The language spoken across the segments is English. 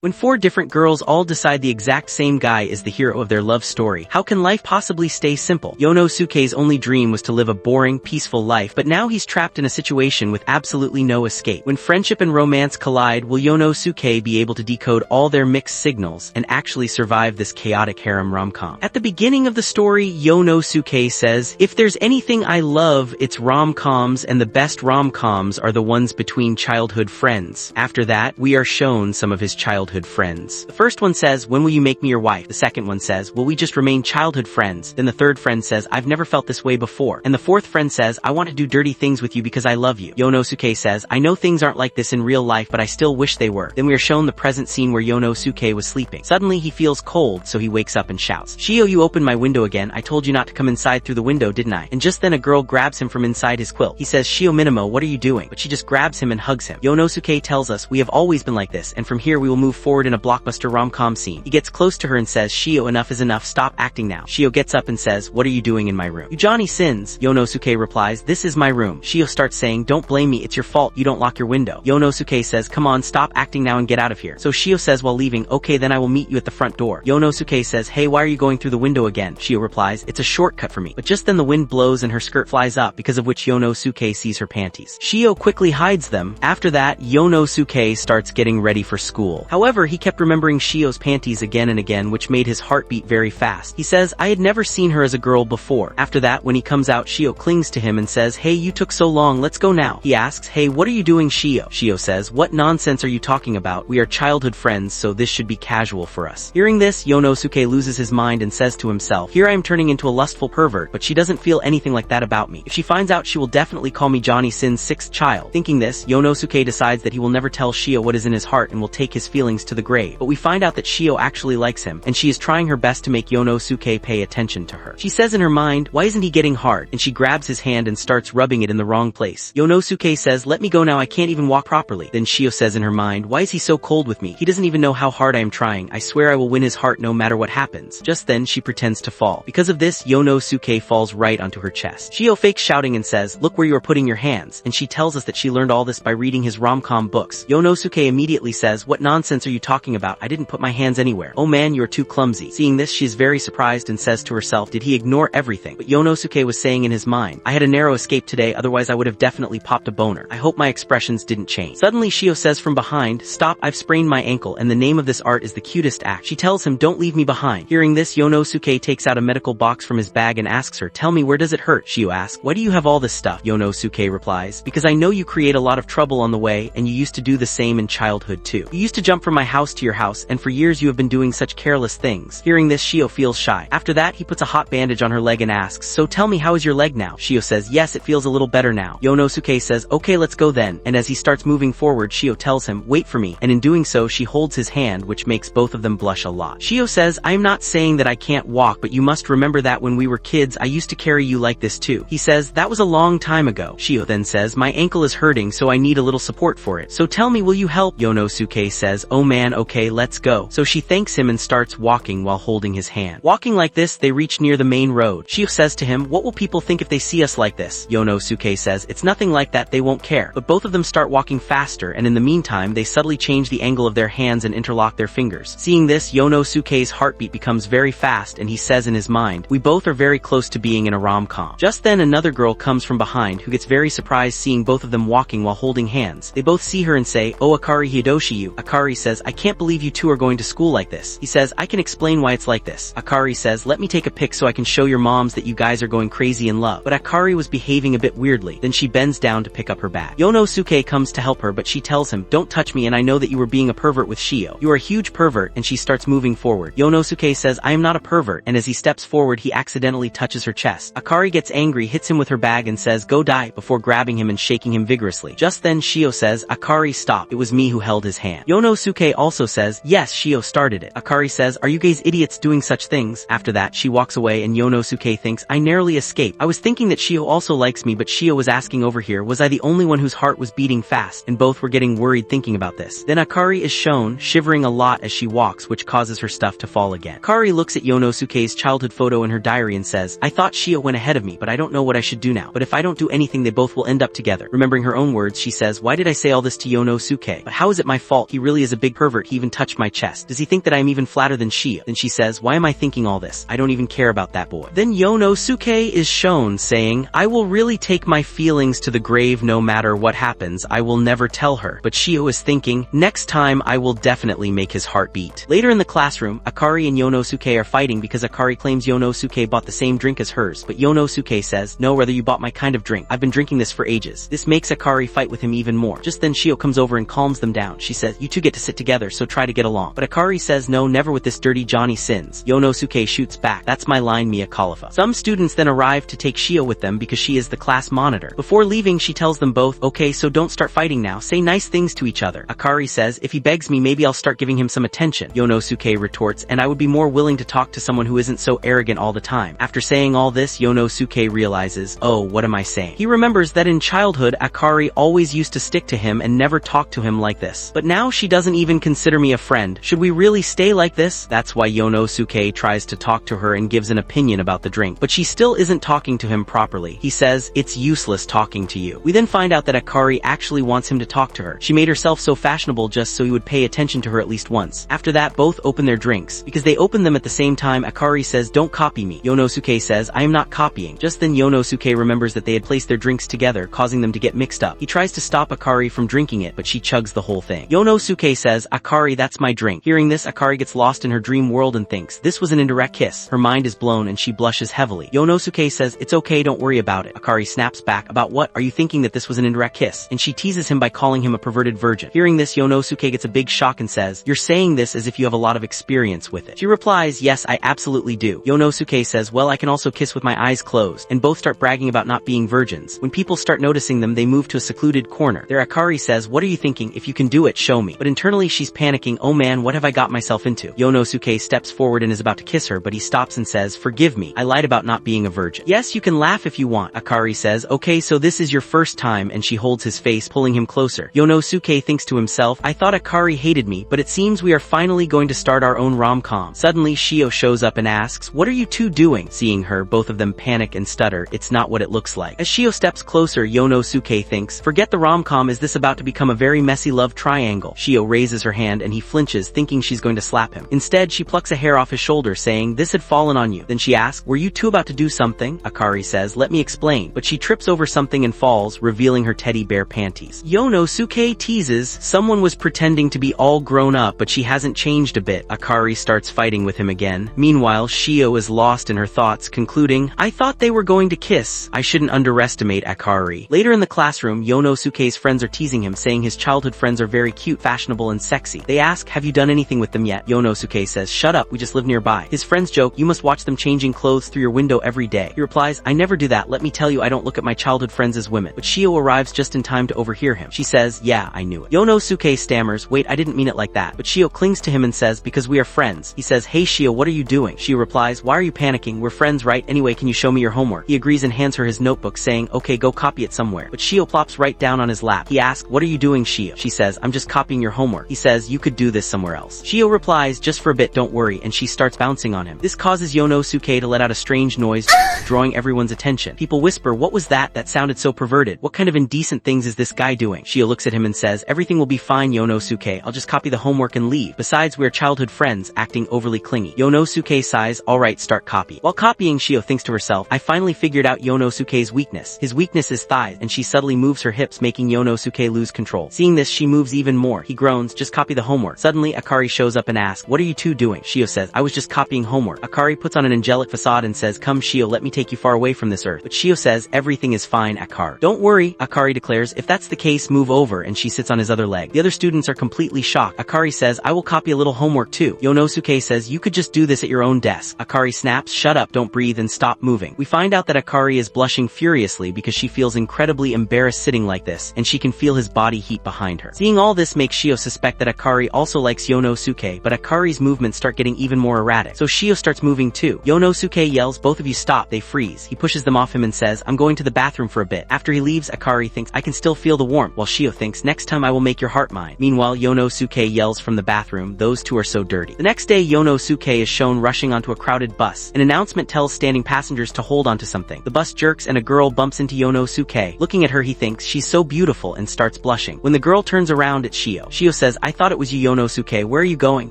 When four different girls all decide the exact same guy is the hero of their love story, how can life possibly stay simple? Yonosuke's only dream was to live a boring, peaceful life, but now he's trapped in a situation with absolutely no escape. When friendship and romance collide, will Yonosuke be able to decode all their mixed signals and actually survive this chaotic harem rom-com? At the beginning of the story, Yonosuke says, "If there's anything I love, it's rom-coms, and the best rom-coms are the ones between childhood friends." After that, we are shown some of his childhood friends. The first one says, "When will you make me your wife?" The second one says, "Will we just remain childhood friends?" Then the third friend says, "I've never felt this way before." And the fourth friend says, "I want to do dirty things with you because I love you." Yonosuke says, "I know things aren't like this in real life, but I still wish they were." Then we are shown the present scene where Yonosuke was sleeping. Suddenly he feels cold, so he wakes up and shouts, "Shio, you opened my window again. I told you not to come inside through the window, didn't I?" And just then a girl grabs him from inside his quilt. He says, "Shio Minimo, what are you doing?" But she just grabs him and hugs him. Yonosuke tells us, "We have always been like this, and from here we will move forward in a blockbuster rom-com scene." He gets close to her and says, "Shio, enough is enough, stop acting now." Shio gets up and says, "What are you doing in my room?" "You Johnny Sins." Yonosuke replies, "This is my room." Shio starts saying, "Don't blame me, it's your fault, you don't lock your window." Yonosuke says, "Come on, stop acting now and get out of here." So Shio says while leaving, "Okay, then I will meet you at the front door." Yonosuke says, "Hey, why are you going through the window again?" Shio replies, "It's a shortcut for me." But just then the wind blows and her skirt flies up, because of which Yonosuke sees her panties. Shio quickly hides them. After that, Yonosuke starts getting ready for school. However, he kept remembering Shio's panties again and again, which made his heart beat very fast. He says, "I had never seen her as a girl before." After that, when he comes out, Shio clings to him and says, "Hey, you took so long, let's go now." He asks, "Hey, what are you doing, Shio?" Shio says, "What nonsense are you talking about? We are childhood friends, so this should be casual for us." Hearing this, Yonosuke loses his mind and says to himself, "Here I am turning into a lustful pervert, but she doesn't feel anything like that about me. If she finds out, she will definitely call me Johnny Sin's sixth child." Thinking this, Yonosuke decides that he will never tell Shio what is in his heart and will take his feelings to the grave. But we find out that Shio actually likes him, and she is trying her best to make Yonosuke pay attention to her. She says in her mind, "Why isn't he getting hard?" And she grabs his hand and starts rubbing it in the wrong place. Yonosuke says, "Let me go now, I can't even walk properly." Then Shio says in her mind, "Why is he so cold with me? He doesn't even know how hard I am trying. I swear I will win his heart no matter what happens." Just then she pretends to fall. Because of this, Yonosuke falls right onto her chest. Shio fakes shouting and says, "Look where you are putting your hands." And she tells us that she learned all this by reading his rom-com books. Yonosuke immediately says, "What nonsense are you talking about? I didn't put my hands anywhere." "Oh man, you're too clumsy." Seeing this, she is very surprised and says to herself, did he ignore everything? But Yonosuke was saying in his mind, "I had a narrow escape today, otherwise I would have definitely popped a boner. I hope my expressions didn't change." Suddenly Shio says from behind, "Stop, I've sprained my ankle, and the name of this art is the cutest act." She tells him, "Don't leave me behind." Hearing this, Yonosuke takes out a medical box from his bag and asks her, "Tell me, where does it hurt?" Shio asks, "Why do you have all this stuff?" Yonosuke replies, "Because I know you create a lot of trouble on the way, and you used to do the same in childhood too. You used to jump from my house to your house, and for years you have been doing such careless things." Hearing this, Shio feels shy. After that, he puts a hot bandage on her leg and asks, "So tell me, how is your leg now?" Shio says, "Yes, it feels a little better now." Yonosuke says, "Okay, let's go then." And as he starts moving forward, Shio tells him, "Wait for me." And in doing so, she holds his hand, which makes both of them blush a lot. Shio says, "I am not saying that I can't walk, but you must remember that when we were kids, I used to carry you like this too." He says, "That was a long time ago." Shio then says, "My ankle is hurting, so I need a little support for it. So tell me, will you help?" Yonosuke says, "Oh man, okay, let's go." So she thanks him and starts walking while holding his hand. Walking like this, they reach near the main road. Shio says to him, "What will people think if they see us like this?" Yonosuke says, "It's nothing like that, they won't care." But both of them start walking faster, and in the meantime, they subtly change the angle of their hands and interlock their fingers. Seeing this, Yonosuke's heartbeat becomes very fast, and he says in his mind, "We both are very close to being in a rom-com." Just then another girl comes from behind who gets very surprised seeing both of them walking while holding hands. They both see her and say, "Oh Akari Hidoshiyu." Akari says, "I can't believe you two are going to school like this." He says, "I can explain why it's like this." Akari says, "Let me take a pic so I can show your moms that you guys are going crazy in love." But Akari was behaving a bit weirdly. Then she bends down to pick up her bag. Yonosuke comes to help her, but she tells him, "Don't touch me, and I know that you were being a pervert with Shio. You are a huge pervert," and she starts moving forward. Yonosuke says, "I am not a pervert," and as he steps forward, he accidentally touches her chest. Akari gets angry, hits him with her bag and says, "Go die," before grabbing him and shaking him vigorously. Just then Shio says, "Akari, stop. It was me who held his hand." Yonosuke also says, "Yes, Shio started it." Akari says, "Are you guys idiots doing such things?" After that, she walks away and Yonosuke thinks, "I narrowly escaped. I was thinking that Shio also likes me, but Shio was asking over here, was I the only one whose heart was beating fast?" And both were getting worried thinking about this. Then Akari is shown, shivering a lot as she walks, which causes her stuff to fall again. Akari looks at Yonosuke's childhood photo in her diary and says, "I thought Shio went ahead of me, but I don't know what I should do now. But if I don't do anything, they both will end up together." Remembering her own words, she says, "Why did I say all this to Yonosuke? But how is it my fault? He really is a big big pervert, he even touched my chest. Does he think that I am even flatter than Shio? Then she says, why am I thinking all this? I don't even care about that boy. Then Yonosuke is shown saying, I will really take my feelings to the grave no matter what happens, I will never tell her. But Shio is thinking, next time I will definitely make his heart beat. Later in the classroom, Akari and Yonosuke are fighting because Akari claims Yonosuke bought the same drink as hers, but Yonosuke says, no, rather you bought my kind of drink. I've been drinking this for ages. This makes Akari fight with him even more. Just then Shio comes over and calms them down. She says, you two get to sit together, so try to get along. But Akari says, no, never with this dirty Johnny Sins. Yonosuke shoots back, that's my line, Mia Khalifa. Some students then arrive to take Shio with them because she is the class monitor. Before leaving, she tells them both, okay, so don't start fighting now, say nice things to each other. Akari says, if he begs me, maybe I'll start giving him some attention. Yonosuke retorts, and I would be more willing to talk to someone who isn't so arrogant all the time. After saying all this, Yonosuke realizes, oh, what am I saying? He remembers that in childhood, Akari always used to stick to him and never talk to him like this. But now she doesn't even consider me a friend. Should we really stay like this? That's why Yonosuke tries to talk to her and gives an opinion about the drink. But she still isn't talking to him properly. He says, it's useless talking to you. We then find out that Akari actually wants him to talk to her. She made herself so fashionable just so he would pay attention to her at least once. After that, both open their drinks. Because they open them at the same time, Akari says, don't copy me. Yonosuke says, I am not copying. Just then Yonosuke remembers that they had placed their drinks together, causing them to get mixed up. He tries to stop Akari from drinking it, but she chugs the whole thing. Yonosuke says, Akari, that's my drink. Hearing this, Akari gets lost in her dream world and thinks, this was an indirect kiss. Her mind is blown and she blushes heavily. Yonosuke says, it's okay, don't worry about it. Akari snaps back, about what? Are you thinking that this was an indirect kiss? And she teases him by calling him a perverted virgin. Hearing this, Yonosuke gets a big shock and says, you're saying this as if you have a lot of experience with it. She replies, yes, I absolutely do. Yonosuke says, well, I can also kiss with my eyes closed, and both start bragging about not being virgins. When people start noticing them, they move to a secluded corner. There Akari says, what are you thinking? If you can do it, show me. But internally she's panicking, oh man, what have I got myself into? Yonosuke steps forward and is about to kiss her, but he stops and says, forgive me, I lied about not being a virgin. Yes, you can laugh if you want. Akari says, okay, so this is your first time, and she holds his face, pulling him closer. Yonosuke thinks to himself, I thought Akari hated me, but it seems we are finally going to start our own rom-com. Suddenly, Shio shows up and asks, what are you two doing? Seeing her, both of them panic and stutter, it's not what it looks like. As Shio steps closer, Yonosuke thinks, forget the rom-com, is this about to become a very messy love triangle? Shio raises her hand and he flinches, thinking she's going to slap him. Instead, she plucks a hair off his shoulder, saying, this had fallen on you. Then she asks, were you two about to do something? Akari says, let me explain. But she trips over something and falls, revealing her teddy bear panties. Yonosuke teases, someone was pretending to be all grown up, but she hasn't changed a bit. Akari starts fighting with him again. Meanwhile, Shio is lost in her thoughts, concluding, I thought they were going to kiss. I shouldn't underestimate Akari. Later in the classroom, Yonosuke's friends are teasing him, saying his childhood friends are very cute, fashionable, and sexy. They ask, have you done anything with them yet? Yonosuke says, shut up, we just live nearby. His friends joke, you must watch them changing clothes through your window every day. He replies, I never do that, let me tell you, I don't look at my childhood friends as women. But Shio arrives just in time to overhear him. She says, yeah, I knew it. Yonosuke stammers, wait, I didn't mean it like that. But Shio clings to him and says, because we are friends. He says, hey Shio, what are you doing? Shio replies, why are you panicking? We're friends, right? Anyway, can you show me your homework? He agrees and hands her his notebook, saying, okay, go copy it somewhere. But Shio plops right down on his lap. He asks, what are you doing, Shio? She says, I'm just copying your homework. He says, you could do this somewhere else. Shio replies, just for a bit, don't worry, and she starts bouncing on him. This causes Yonosuke to let out a strange noise, drawing everyone's attention. People whisper, what was that? That sounded so perverted. What kind of indecent things is this guy doing? Shio looks at him and says, everything will be fine, Yonosuke. I'll just copy the homework and leave. Besides, we're childhood friends, acting overly clingy. Yonosuke sighs, alright, start copy. While copying, Shio thinks to herself, I finally figured out Yonosuke's weakness. His weakness is thighs, and she subtly moves her hips, making Yonosuke lose control. Seeing this, she moves even more. He groans, just copy the homework. Suddenly, Akari shows up and asks, what are you two doing? Shio says, I was just copying homework. Akari puts on an angelic facade and says, come Shio, let me take you far away from this earth. But Shio says, everything is fine, Akari. Don't worry, Akari declares, if that's the case, move over, and she sits on his other leg. The other students are completely shocked. Akari says, I will copy a little homework too. Yonosuke says, you could just do this at your own desk. Akari snaps, shut up, don't breathe, and stop moving. We find out that Akari is blushing furiously because she feels incredibly embarrassed sitting like this, and she can feel his body heat behind her. Seeing all this makes Shio suspect that Akari also likes Yonosuke, but Akari's movements start getting even more erratic. So Shio starts moving too. Yonosuke yells, both of you stop, they freeze. He pushes them off him and says, I'm going to the bathroom for a bit. After he leaves, Akari thinks, I can still feel the warmth, while Shio thinks, next time I will make your heart mine. Meanwhile, Yonosuke yells from the bathroom, those two are so dirty. The next day, Yonosuke is shown rushing onto a crowded bus. An announcement tells standing passengers to hold onto something. The bus jerks and a girl bumps into Yonosuke. Looking at her, he thinks, she's so beautiful, and starts blushing. When the girl turns around, it's Shio. Shio says, I thought it was you, Yonosuke. Where are you going?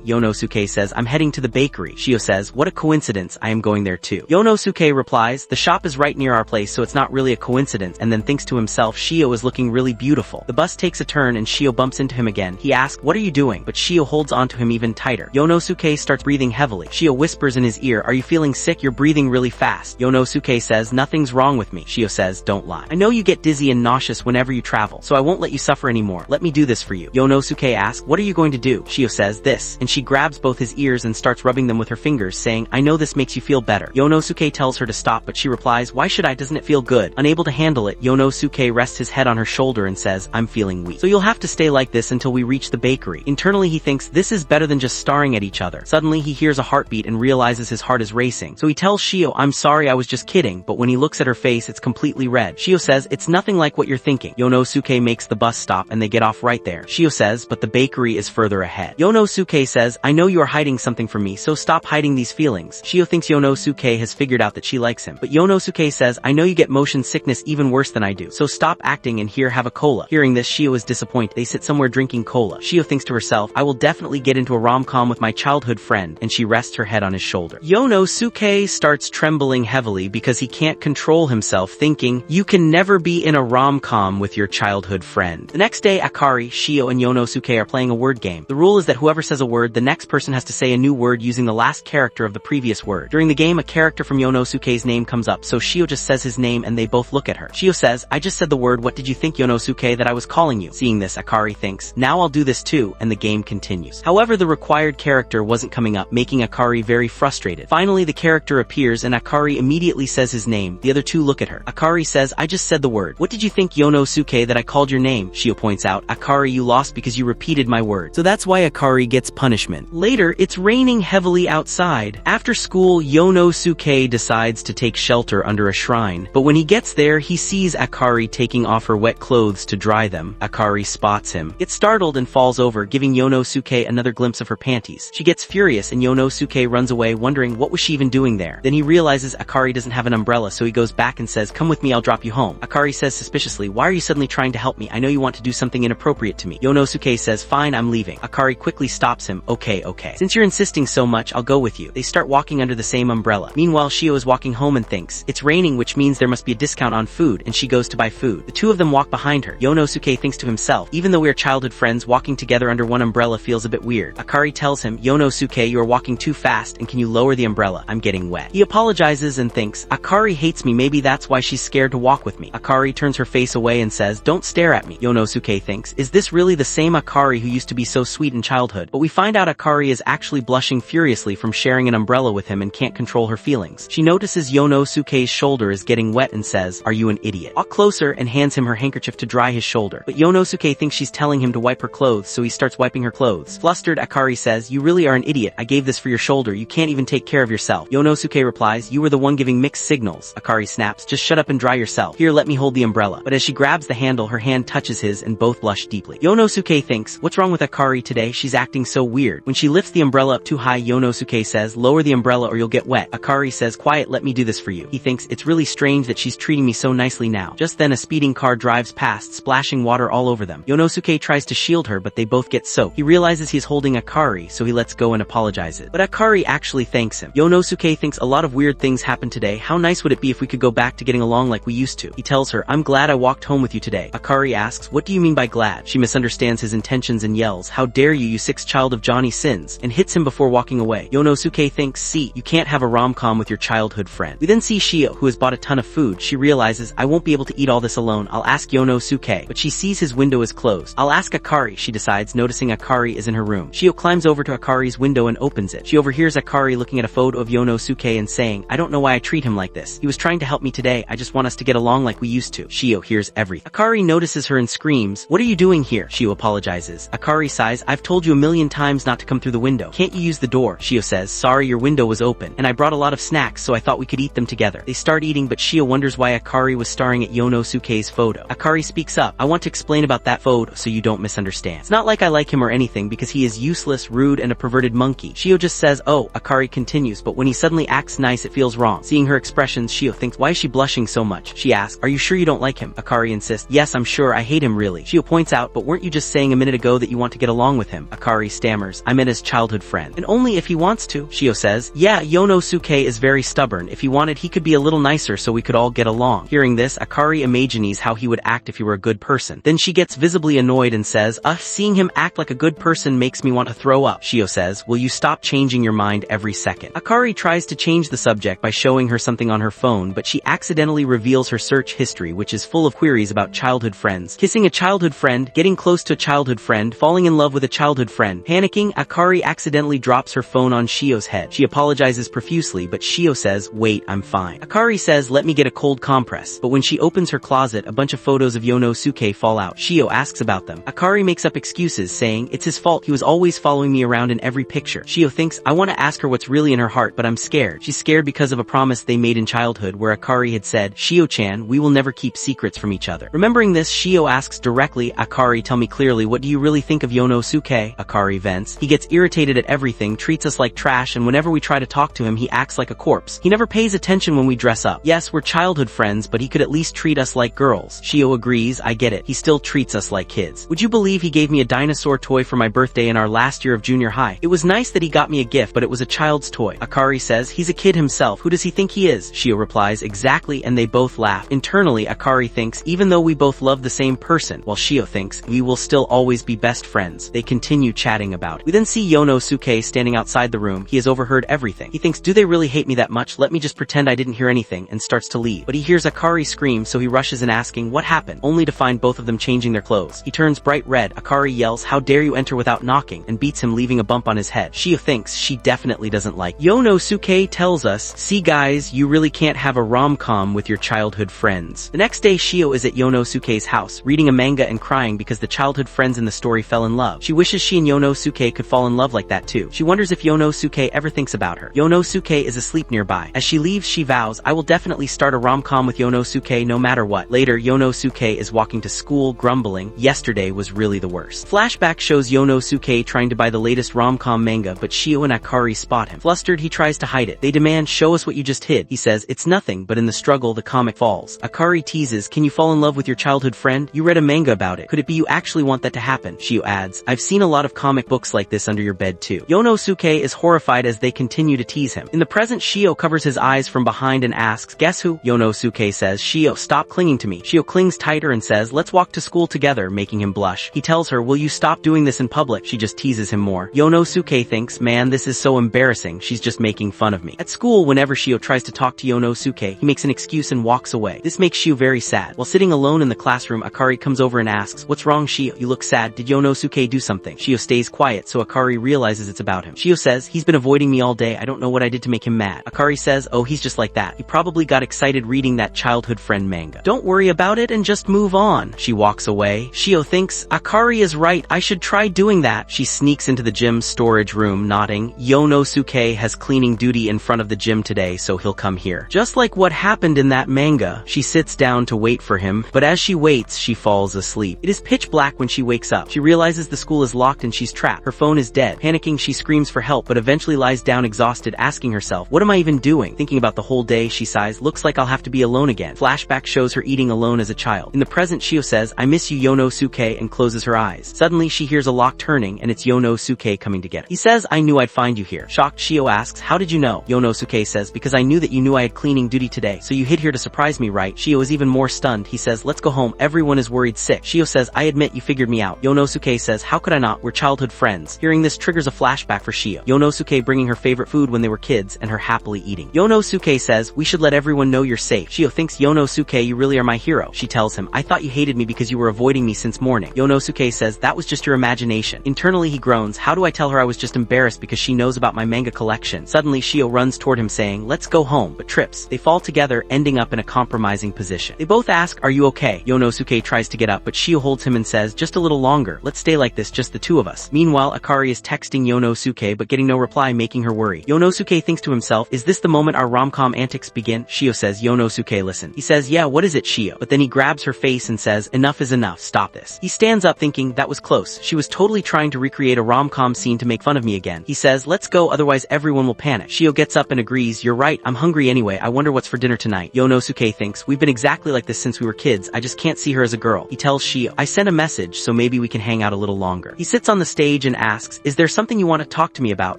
Yonosuke says, I'm heading to the bakery. Shio says, what a coincidence, I am going there too. Yonosuke replies, the shop is right near our place, so it's not really a coincidence, and then thinks to himself, Shio is looking really beautiful. The bus takes a turn and Shio bumps into him again. He asks, what are you doing? But Shio holds onto him even tighter. Yonosuke starts breathing heavily. Shio whispers in his ear, are you feeling sick? You're breathing really fast. Yonosuke says, nothing's wrong with me. Shio says, don't lie. I know you get dizzy and nauseous whenever you travel, so I won't let you suffer anymore. Let me do this for you. Yonosuke asks, what are you going to do? Shio says, this, and she grabs both his ears and starts rubbing them with her fingers, saying, I know this makes you feel better. Yonosuke tells her to stop, but she replies, why should I? Doesn't it feel good? Unable to handle it, Yonosuke rests his head on her shoulder and says, I'm feeling weak. So you'll have to stay like this until we reach the bakery. Internally he thinks this is better than just staring at each other. Suddenly he hears a heartbeat and realizes his heart is racing. So he tells Shio, I'm sorry, I was just kidding, but when he looks at her face it's completely red. Shio says, it's nothing like what you're thinking. Yonosuke makes the bus stop and they get off right there. Shio says, but the bakery is further ahead. Yonosuke says, I know you are hiding something from me, so stop hiding these feelings. Shio thinks Yonosuke has figured out that she likes him. But Yonosuke says, I know you get motion sickness even worse than I do, so stop acting and here, have a cola. Hearing this, Shio is disappointed. They sit somewhere drinking cola. Shio thinks to herself, I will definitely get into a rom-com with my childhood friend, and she rests her head on his shoulder. Yonosuke starts trembling heavily because he can't control himself, thinking, you can never be in a rom-com with your childhood friend. The next day, Akari, Shio, and Yonosuke are playing a word game. The rule is that whoever says a word, the next person has to say a new word using the last character of the previous word. During the game, a character from Yonosuke's name comes up, so Shio just says his name and they both look at her. Shio says, I just said the word, what did you think, Yonosuke, that I was calling you? Seeing this, Akari thinks, now I'll do this too, and the game continues. However, the required character wasn't coming up, making Akari very frustrated. Finally, the character appears and Akari immediately says his name. The other two look at her. Akari says, I just said the word. What did you think, Yonosuke, that I called your name? Shio points out, Akari, you lost because you repeated my word. So that's why Akari gets punishment. Later, it's raining heavily outside. After school, Yonosuke decides to take shelter under a shrine. But when he gets there, he sees Akari taking off her wet clothes to dry them. Akari spots him, gets startled and falls over, giving Yonosuke another glimpse of her panties. She gets furious and Yonosuke runs away, wondering what was she even doing there. Then he realizes Akari doesn't have an umbrella, so he goes back and says, come with me, I'll drop you home. Akari says suspiciously, why are you suddenly trying to help me? I know you want to do something inappropriate to me. Yonosuke says, fine, I'm leaving. Akari quickly stops him. Okay. Since you're insisting so much, I'll go with you. They start walking under the same umbrella. Meanwhile, Shio is walking home and thinks, it's raining, which means there must be a discount on food, and she goes to buy food. The two of them walk behind her. Yonosuke thinks to himself, even though we are childhood friends, walking together under one umbrella feels a bit weird. Akari tells him, Yonosuke, you are walking too fast, and can you lower the umbrella? I'm getting wet. He apologizes and thinks, Akari hates me, maybe that's why she's scared to walk with me. Akari turns her face away and says, don't stare at me. Yonosuke thinks, is this really the same Akari who used to be so sweet in childhood? But we find out Akari is actually blushing furiously from sharing an umbrella with him and can't control her feelings. She notices Yonosuke's shoulder is getting wet and says, are you an idiot? Walk closer, and hands him her handkerchief to dry his shoulder. But Yonosuke thinks she's telling him to wipe her clothes, so he starts wiping her clothes. Flustered, Akari says, you really are an idiot. I gave this for your shoulder. You can't even take care of yourself. Yonosuke replies, you were the one giving mixed signals. Akari snaps, just shut up and dry yourself. Here, let me hold the umbrella. But as she grabs the handle, her hand touches his and both blush deeply. Yonosuke thinks, what's wrong with Akari today? She's acting so weird. When she lifts the umbrella up too high, Yonosuke says, lower the umbrella or you'll get wet. Akari says, quiet, let me do this for you. He thinks, it's really strange that she's treating me so nicely now. Just then a speeding car drives past, splashing water all over them. Yonosuke tries to shield her, but they both get soaked. He realizes he's holding Akari, so he lets go and apologizes. But Akari actually thanks him. Yonosuke thinks a lot of weird things happened today. How nice would it be if we could go back to getting along like we used to? He tells her, I'm glad I walked home with you today. Akari asks, what do you mean by glad? She misunderstands his intentions and yells, how dare you, you sixth child of Johnny Sins, and hits him before walking away. Yonosuke thinks, see, you can't have a rom-com with your childhood friend. We then see Shio, who has bought a ton of food. She realizes, I won't be able to eat all this alone. I'll ask Yonosuke. But she sees his window is closed. I'll ask Akari, she decides, noticing Akari is in her room. Shio climbs over to Akari's window and opens it. She overhears Akari looking at a photo of Yonosuke and saying, I don't know why I treat him like this. He was trying to help me today. I just want us to get along like we used to. Shio hears everything. Akari notices her and screams, what are you doing here? Shio apologizes. Akari sighs, I've told you a million times not to come through the window. Can't you use the door? Shio says, sorry, your window was open, and I brought a lot of snacks, so I thought we could eat them together. They start eating, but Shio wonders why Akari was staring at Yonosuke's photo. Akari speaks up, I want to explain about that photo so you don't misunderstand. It's not like I like him or anything, because he is useless, rude, and a perverted monkey. Shio just says, oh. Akari continues, but when he suddenly acts nice, it feels wrong. Seeing her expressions, Shio thinks, why is she blushing so much? She asks, are you sure you don't like him? Akari insists, yes, I'm sure, I hate him really. Shio points out, but weren't you just saying a minute ago that you want to get along with him. Akari stammers, I meant his childhood friend. And only if he wants to. Shio says, yeah, Yonosuke is very stubborn. If he wanted, he could be a little nicer so we could all get along. Hearing this, Akari imagines how he would act if he were a good person. Then she gets visibly annoyed and says, seeing him act like a good person makes me want to throw up. Shio says, will you stop changing your mind every second? Akari tries to change the subject by showing her something on her phone, but she accidentally reveals her search history, which is full of queries about childhood friends. Kissing a childhood friend, getting close to a childhood friend, falling in love with a childhood friend. Panicking, Akari accidentally drops her phone on Shio's head. She apologizes profusely, but Shio says, wait, I'm fine. Akari says, let me get a cold compress. But when she opens her closet, a bunch of photos of Yonosuke fall out. Shio asks about them. Akari makes up excuses, saying, it's his fault, he was always following me around in every picture. Shio thinks, I want to ask her what's really in her heart, but I'm scared. She's scared because of a promise they made in childhood where Akari had said, Shio-chan, we will never keep secrets from each other. Remembering this, Shio asks directly, Akari, tell me clearly, what do you really think of Yonosuke? Akari vents. He gets irritated at everything, treats us like trash, and whenever we try to talk to him, he acts like a corpse. He never pays attention when we dress up. Yes, we're childhood friends, but he could at least treat us like girls. Shio agrees, I get it. He still treats us like kids. Would you believe he gave me a dinosaur toy for my birthday in our last year of junior high? It was nice that he got me a gift, but it was a child's toy. Akari says, he's a kid himself. Who does he think he is? Shio replies, exactly, and they both laugh. Internally, Akari thinks, even though we both love the same person, while Shio thinks, we will still always be best friends. They continue chatting about it. We then see Yonosuke standing outside the room. He has overheard everything. He thinks, do they really hate me that much? Let me just pretend I didn't hear anything, and starts to leave. But he hears Akari scream, so he rushes in asking, what happened? Only to find both of them changing their clothes. He turns bright red. Akari yells, how dare you enter without knocking, and beats him, leaving a bump on his head. Shio thinks she definitely doesn't like. Yonosuke tells us, see guys, you really can't have a rom-com with your childhood friends. The next day, Shio is at Yonosuke's house, reading a manga and crying because the childhood friends in the story fell in love. She wishes she and Yonosuke could fall in love like that too. She wonders if Yonosuke ever thinks about her. Yonosuke is asleep nearby. As she leaves, she vows, I will definitely start a rom-com with Yonosuke no matter what. Later, Yonosuke is walking to school, grumbling, yesterday was really the worst. Flashback shows Yonosuke trying to buy the latest rom-com manga, but Shio and Akari spot him. Flustered, he tries to hide it. They demand, show us what you just hid. He says, it's nothing, but in the struggle, the comic falls. Akari teases, can you fall in love with your childhood friend? You read a manga about it. Could it be you actually want that to happen? Shio adds, I've seen a lot of comic books like this under your bed too. Yonosuke is horrified as they continue to tease him. In the present, Shio covers his eyes from behind and asks, guess who? Yonosuke says, Shio, stop clinging to me. Shio clings tighter and says, let's walk to school together, making him blush. He tells her, will you stop doing this in public? She just teases him more. Yonosuke thinks, man, this is so embarrassing, she's just making fun of me. At school, whenever Shio tries to talk to Yonosuke, he makes an excuse and walks away. This makes Shio very sad. While sitting alone in the classroom, Akari comes over and asks, what's wrong, Shio? You look sad. Did Yonosuke do something? Shio stays quiet, so Akari realizes it's about him. Shio says, he's been avoiding me all day. I don't know what I did to make him mad. Akari says, oh, he's just like that. He probably got excited reading that childhood friend manga. Don't worry about it and just move on. She walks away. Shio thinks, Akari is right. I should try doing that. She sneaks into the gym storage room, nodding. Yonosuke has cleaning duty in front of the gym today, so he'll come here. Just like what happened in that manga. She sits down to wait for him, but as she waits, she falls asleep. It is pitch black when she wakes up. She realizes the school is locked and she's trapped. Her phone is dead. Panicking, she screams for help, but eventually lies down exhausted, asking herself, what am I even doing? Thinking about the whole day, she sighs, looks like I'll have to be alone again. Flashback shows her eating alone as a child. In the present, Shio says, I miss you, Yonosuke, and closes her eyes. Suddenly, she hears a lock turning, and it's Yonosuke coming to get her. He says, I knew I'd find you here. Shocked, Shio asks, how did you know? Yonosuke says, because I knew that you knew I had cleaning duty today, so you hid here to surprise me, right? Shio is even more stunned. He says, let's go home. Everyone is worried sick. Shio says, I admit you figured me out. Yonosuke says, how could I not? We're childhood friends. Hearing this triggers a flashback for Shio. Yonosuke bringing her favorite food when they were kids, and her happily eating. Yonosuke says, we should let everyone know you're safe. Shio thinks, Yonosuke, you really are my hero. She tells him, I thought you hated me because you were avoiding me since morning. Yonosuke says, that was just your imagination. Internally, he groans, how do I tell her I was just embarrassed because she knows about my manga collection? Suddenly, Shio runs toward him saying, let's go home, but trips. They fall together, ending up in a compromising position. They both ask, are you okay? Yonosuke tries to get up, but Shio holds him and says, just a little longer. Let's stay like this, just the two of us. Meanwhile, Akari is texting Yonosuke but getting no reply, making her worry. Yonosuke thinks to himself, is this the moment our rom-com antics begin? Shio says, Yonosuke, listen. He says, yeah, what is it, Shio? But then he grabs her face and says, enough is enough, stop this. He stands up thinking, that was close. She was totally trying to recreate a rom-com scene to make fun of me again. He says, let's go, otherwise everyone will panic. Shio gets up and agrees, you're right, I'm hungry anyway, I wonder what's for dinner tonight. Yonosuke thinks, we've been exactly like this since we were kids, I just can't see her as a girl. He tells Shio, I sent a message, so maybe we can can hang out a little longer. He sits on the stage and asks, is there something you want to talk to me about?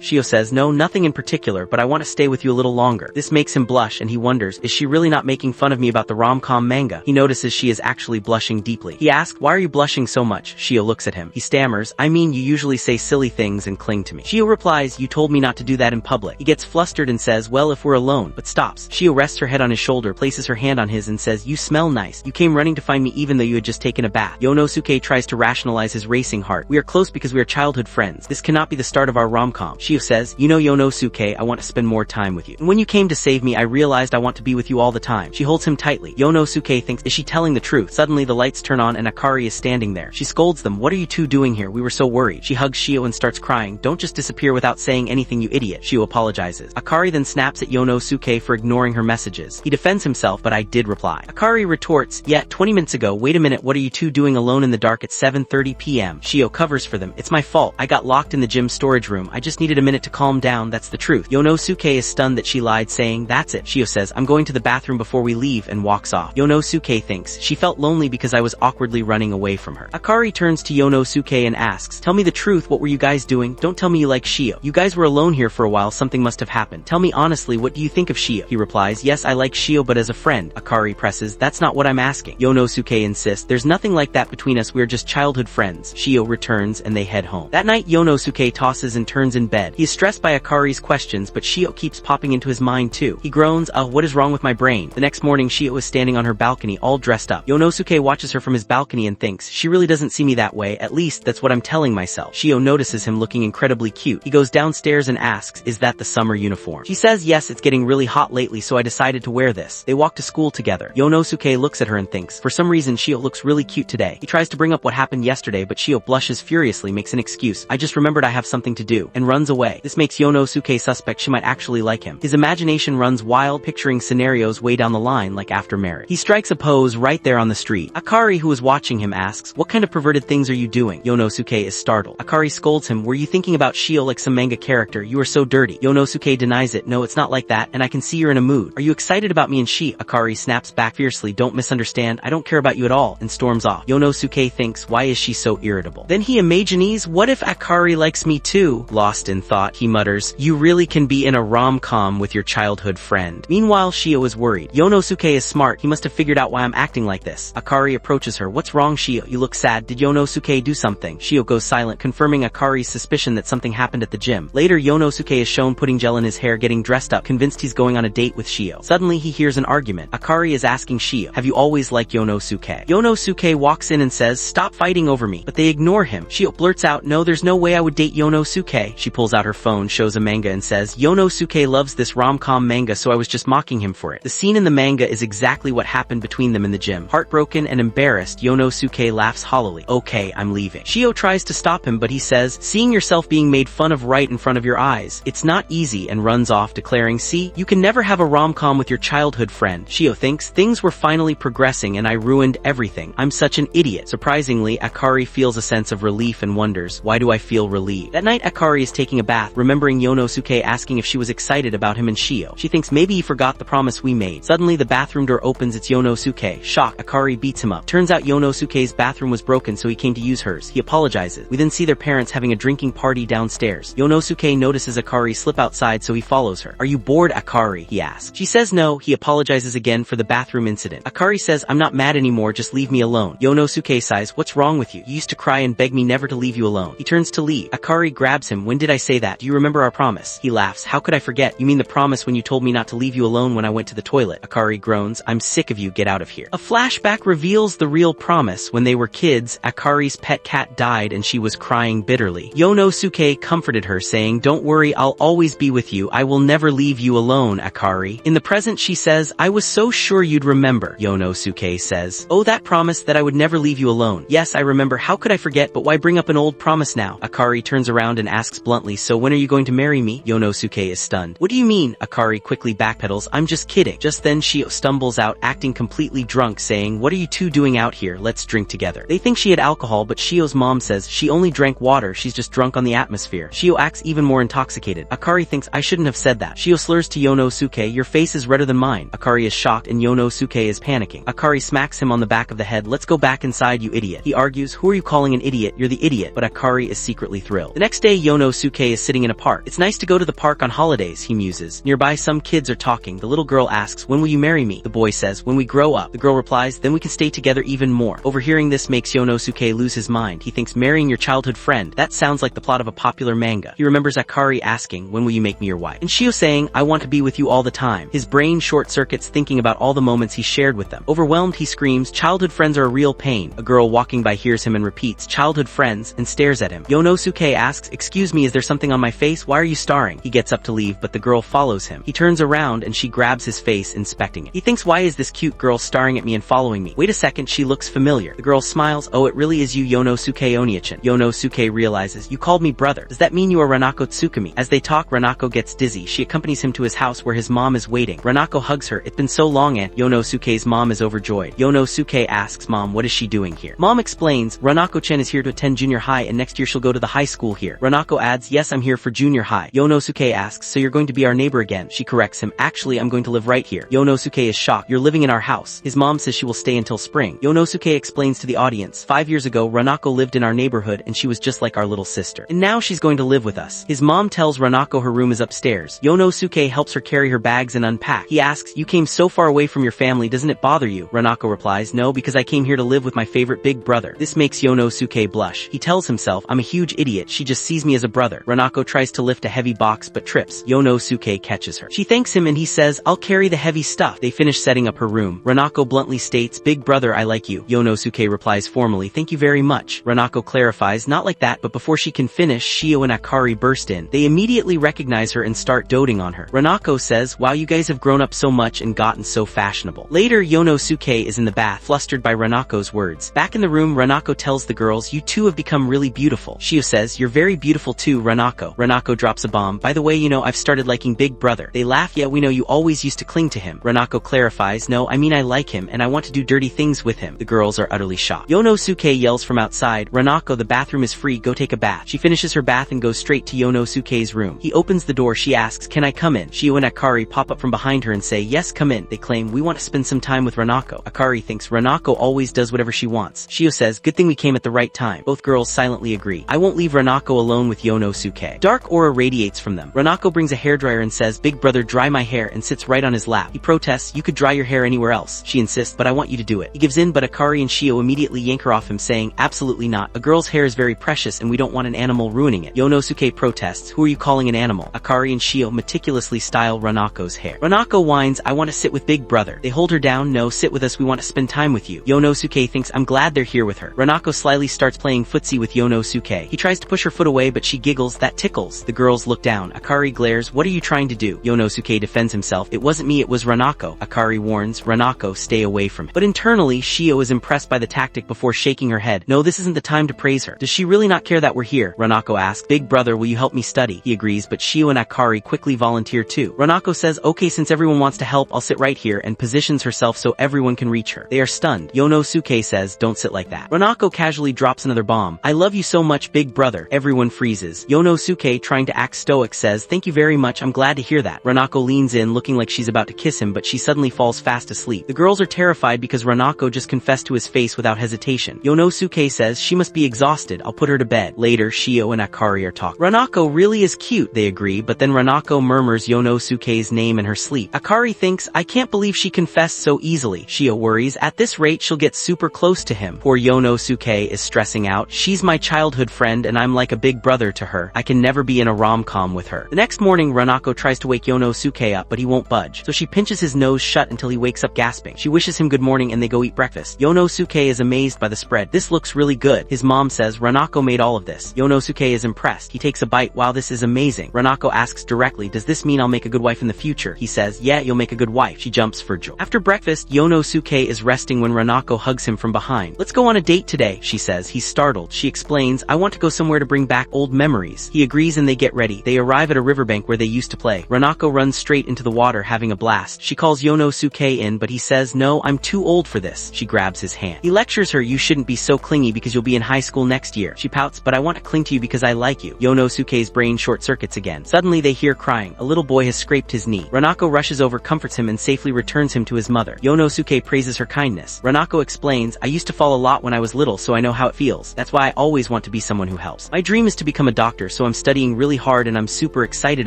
Shio says, no, nothing in particular, but I want to stay with you a little longer. This makes him blush and he wonders, is she really not making fun of me about the rom-com manga? He notices she is actually blushing deeply. He asks, why are you blushing so much? Shio looks at him. He stammers, I mean, you usually say silly things and cling to me. Shio replies, you told me not to do that in public. He gets flustered and says, well, if we're alone, but stops. Shio rests her head on his shoulder, places her hand on his and says, you smell nice. You came running to find me even though you had just taken a bath. Yonosuke tries to rationalize his racing heart. We are close because we are childhood friends. This cannot be the start of our rom-com. Shio says, you know Yonosuke, I want to spend more time with you. And when you came to save me, I realized I want to be with you all the time. She holds him tightly. Yonosuke thinks, is she telling the truth? Suddenly the lights turn on and Akari is standing there. She scolds them, what are you two doing here? We were so worried. She hugs Shio and starts crying, don't just disappear without saying anything, you idiot. Shio apologizes. Akari then snaps at Yonosuke for ignoring her messages. He defends himself, but I did reply. Akari retorts, yet 20 minutes ago, wait a minute, what are you two doing alone in the dark at 7:30 p.m.? Shio covers for them. It's my fault. I got locked in the gym storage room. I just needed a minute to calm down. That's the truth. Yonosuke is stunned that she lied, saying, that's it. Shio says, I'm going to the bathroom before we leave, and walks off. Yonosuke thinks, she felt lonely because I was awkwardly running away from her. Akari turns to Yonosuke and asks, tell me the truth, what were you guys doing? Don't tell me you like Shio. You guys were alone here for a while, something must have happened. Tell me honestly, what do you think of Shio? He replies, yes, I like Shio, but as a friend. Akari presses, that's not what I'm asking. Yonosuke insists, there's nothing like that between us, we're just childhood friends. Shio returns and they head home. That night, Yonosuke tosses and turns in bed. He is stressed by Akari's questions, but Shio keeps popping into his mind too. He groans, what is wrong with my brain? The next morning, Shio is standing on her balcony, all dressed up. Yonosuke watches her from his balcony and thinks, she really doesn't see me that way, at least that's what I'm telling myself. Shio notices him looking incredibly cute. He goes downstairs and asks, is that the summer uniform? She says, yes, it's getting really hot lately, so I decided to wear this. They walk to school together. Yonosuke looks at her and thinks, for some reason Shio looks really cute today. He tries to bring up what happened yesterday, but Shio blushes furiously, makes an excuse, I just remembered I have something to do, and runs away. This makes Yonosuke suspect she might actually like him. His imagination runs wild, picturing scenarios way down the line, like after marriage. He strikes a pose right there on the street. Akari, who is watching him, asks, what kind of perverted things are you doing? Yonosuke is startled. Akari scolds him, were you thinking about Shio like some manga character? You are so dirty. Yonosuke denies it, no, it's not like that, and I can see you're in a mood. Are you excited about me and she? Akari snaps back fiercely, don't misunderstand, I don't care about you at all, and storms off. Yonosuke thinks, why is she so irritable? Then he imagines, what if Akari likes me too? Lost in thought, he mutters, you really can be in a rom-com with your childhood friend. Meanwhile, Shio is worried. Yonosuke is smart, he must have figured out why I'm acting like this. Akari approaches her, what's wrong Shio? You look sad, did Yonosuke do something? Shio goes silent, confirming Akari's suspicion that something happened at the gym. Later, Yonosuke is shown putting gel in his hair, getting dressed up, convinced he's going on a date with Shio. Suddenly, he hears an argument. Akari is asking Shio, have you always liked Yonosuke? Yonosuke walks in and says, stop fighting over me, but they ignore him. Shio blurts out, no, there's no way I would date Yonosuke. She pulls out her phone, shows a manga and says, Yonosuke loves this rom-com manga, so I was just mocking him for it. The scene in the manga is exactly what happened between them in the gym. Heartbroken and embarrassed, Yonosuke laughs hollowly. Okay, I'm leaving. Shio tries to stop him, but he says, seeing yourself being made fun of right in front of your eyes, it's not easy, and runs off declaring, see, you can never have a rom-com with your childhood friend. Shio thinks, things were finally progressing and I ruined everything. I'm such an idiot. Surprisingly, Akari feels a sense of relief and wonders, why do I feel relieved? That night, Akari is taking a bath, remembering Yonosuke asking if she was excited about him and Shio. She thinks maybe he forgot the promise we made. Suddenly, the bathroom door opens, it's Yonosuke. Shocked, Akari beats him up. Turns out Yonosuke's bathroom was broken, so he came to use hers. He apologizes. We then see their parents having a drinking party downstairs. Yonosuke notices Akari slip outside, so he follows her. Are you bored, Akari? He asks. She says no. He apologizes again for the bathroom incident. Akari says, I'm not mad anymore, just leave me alone. Yonosuke sighs, what's wrong with you? You used to cry and beg me never to leave you alone. He turns to leave. Akari grabs him, when did I say that? Do you remember our promise? He laughs, how could I forget? You mean the promise when you told me not to leave you alone when I went to the toilet? Akari groans, I'm sick of you, get out of here. A flashback reveals the real promise. When they were kids, Akari's pet cat died and she was crying bitterly. Yonosuke comforted her, saying, don't worry, I'll always be with you. I will never leave you alone, Akari. In the present, she says, I was so sure you'd remember. Yonosuke says, oh, that promise that I would never leave you alone. Yes, I remember. How could I forget? But why bring up an old promise now? Akari turns around and asks bluntly, so when are you going to marry me? Yonosuke is stunned. What do you mean? Akari quickly backpedals, I'm just kidding. Just then Shio stumbles out, acting completely drunk, saying, what are you two doing out here? Let's drink together. They think she had alcohol, but Shio's mom says she only drank water, she's just drunk on the atmosphere. Shio acts even more intoxicated. Akari thinks, I shouldn't have said that. Shio slurs to Yonosuke, your face is redder than mine. Akari is shocked and Yonosuke is panicking. Akari smacks him on the back of the head, let's go back inside, you idiot. He argues, who are are you calling an idiot? You're the idiot. But Akari is secretly thrilled. The next day, Yonosuke is sitting in a park. It's nice to go to the park on holidays, he muses. Nearby, some kids are talking. The little girl asks, when will you marry me? The boy says, when we grow up. The girl replies, then we can stay together even more. Overhearing this makes Yonosuke lose his mind. He thinks marrying your childhood friend, that sounds like the plot of a popular manga. He remembers Akari asking, when will you make me your wife? And Shio saying, I want to be with you all the time. His brain short-circuits thinking about all the moments he shared with them. Overwhelmed, he screams, childhood friends are a real pain. A girl walking by hears him and repeats, childhood friends, and stares at him. Yonosuke asks, excuse me, is there something on my face? Why are you staring? He gets up to leave, but the girl follows him. He turns around and she grabs his face, inspecting it. He thinks, why is this cute girl staring at me and following me? Wait a second, she looks familiar. The girl smiles, oh, it really is you, Yonosuke Oniachan. Yonosuke realizes, you called me brother. Does that mean you are Ranako Tsukumi? As they talk, Ranako gets dizzy. She accompanies him to his house where his mom is waiting. Ranako hugs her. It's been so long, Aunt. Yonosuke's mom is overjoyed. Yonosuke asks Mom, what is she doing here? Mom explains, Ranako-chan is here to attend junior high and next year she'll go to the high school here. Ranako adds, yes, I'm here for junior high. Yonosuke asks, so you're going to be our neighbor again? She corrects him, actually, I'm going to live right here. Yonosuke is shocked. You're living in our house. His mom says she will stay until spring. Yonosuke explains to the audience, 5 years ago, Ranako lived in our neighborhood and she was just like our little sister. And now she's going to live with us. His mom tells Ranako her room is upstairs. Yonosuke helps her carry her bags and unpack. He asks, you came so far away from your family, doesn't it bother you? Ranako replies, no, because I came here to live with my favorite big brother. This makes Yonosuke blush. He tells himself, I'm a huge idiot, she just sees me as a brother. Ranako tries to lift a heavy box but trips. Yonosuke catches her. She thanks him and he says, I'll carry the heavy stuff. They finish setting up her room. Ranako bluntly states, big brother, I like you. Yonosuke replies formally, thank you very much. Ranako clarifies, not like that, but before she can finish, Shio and Akari burst in. They immediately recognize her and start doting on her. Ranako says, wow, you guys have grown up so much and gotten so fashionable. Later, Yonosuke is in the bath, flustered by Ranako's words. Back in the room, Ranako tells the girls, you two have become really beautiful. Shio says, you're very beautiful too, Ranako. Ranako drops a bomb. By the way, you know, I've started liking Big Brother. They laugh, yeah, we know you always used to cling to him. Ranako clarifies, no, I mean I like him and I want to do dirty things with him. The girls are utterly shocked. Yonosuke yells from outside, Ranako, the bathroom is free, go take a bath. She finishes her bath and goes straight to Yonosuke's room. He opens the door, she asks, can I come in? Shio and Akari pop up from behind her and say, yes, come in. They claim, we want to spend some time with Ranako. Akari thinks Ranako always does whatever she wants. Shio says, good thing we came at the right time. Both girls silently agree. I won't leave Ranako alone with Yonosuke. Dark aura radiates from them. Ranako brings a hairdryer and says, big brother, dry my hair, and sits right on his lap. He protests, you could dry your hair anywhere else. She insists, but I want you to do it. He gives in, but Akari and Shio immediately yank her off him, saying, absolutely not. A girl's hair is very precious and we don't want an animal ruining it. Yonosuke protests, who are you calling an animal? Akari and Shio meticulously style Ranako's hair. Ranako whines, I want to sit with big brother. They hold her down, no, sit with us, we want to spend time with you. Yonosuke thinks, I'm glad they're here with her. Ranako slyly starts playing footsie with Yonosuke. He tries to push her foot away but she giggles, that tickles. The girls look down. Akari glares, what are you trying to do? Yonosuke defends himself, it wasn't me, it was Ranako. Akari warns, Ranako, stay away from him. But internally, Shio is impressed by the tactic before shaking her head. No, this isn't the time to praise her. Does she really not care that we're here? Ranako asks, big brother, will you help me study? He agrees, but Shio and Akari quickly volunteer too. Ranako says, okay, since everyone wants to help, I'll sit right here, and positions herself so everyone can reach her. They are stunned. Yonosuke says, don't sit like that. Ranako casually drops another bomb. I love you so much, big brother. Everyone freezes. Yonosuke, trying to act stoic, says, thank you very much, I'm glad to hear that. Ranako leans in, looking like she's about to kiss him, but she suddenly falls fast asleep. The girls are terrified because Ranako just confessed to his face without hesitation. Yonosuke says, she must be exhausted, I'll put her to bed. Later, Shio and Akari are talking. Ranako really is cute, they agree, but then Ranako murmurs Yonosuke's name in her sleep. Akari thinks, I can't believe she confessed so easily. Shio worries, at this rate she'll get super close to him. Poor Yonosuke is stressing out. She's my childhood friend and I'm like a big brother to her. I can never be in a rom-com with her. The next morning, Ranako tries to wake Yonosuke up, but he won't budge. So she pinches his nose shut until he wakes up gasping. She wishes him good morning and they go eat breakfast. Yonosuke is amazed by the spread. This looks really good. His mom says, Ranako made all of this. Yonosuke is impressed. He takes a bite. Wow, this is amazing. Ranako asks directly, does this mean I'll make a good wife in the future? He says, yeah, you'll make a good wife. She jumps for joy. After breakfast, Yonosuke is resting when Ranako hugs him from behind. Let's go on a date today, she says. He's startled. She explains, I want to go somewhere to bring back old memories. He agrees and they get ready. They arrive at a riverbank where they used to play. Ranako runs straight into the water having a blast. She calls Yonosuke in, but he says, no, I'm too old for this. She grabs his hand. He lectures her, you shouldn't be so clingy because you'll be in high school next year. She pouts, but I want to cling to you because I like you. Yonosuke's brain short-circuits again. Suddenly they hear crying. A little boy has scraped his knee. Ranako rushes over, comforts him, and safely returns him to his mother. Yonosuke praises her kindness. Ranako explains, I used to fall a lot when I was little, so I know how it feels. That's why I always want to be someone who helps. My dream is to become a doctor, so I'm studying really hard and I'm super excited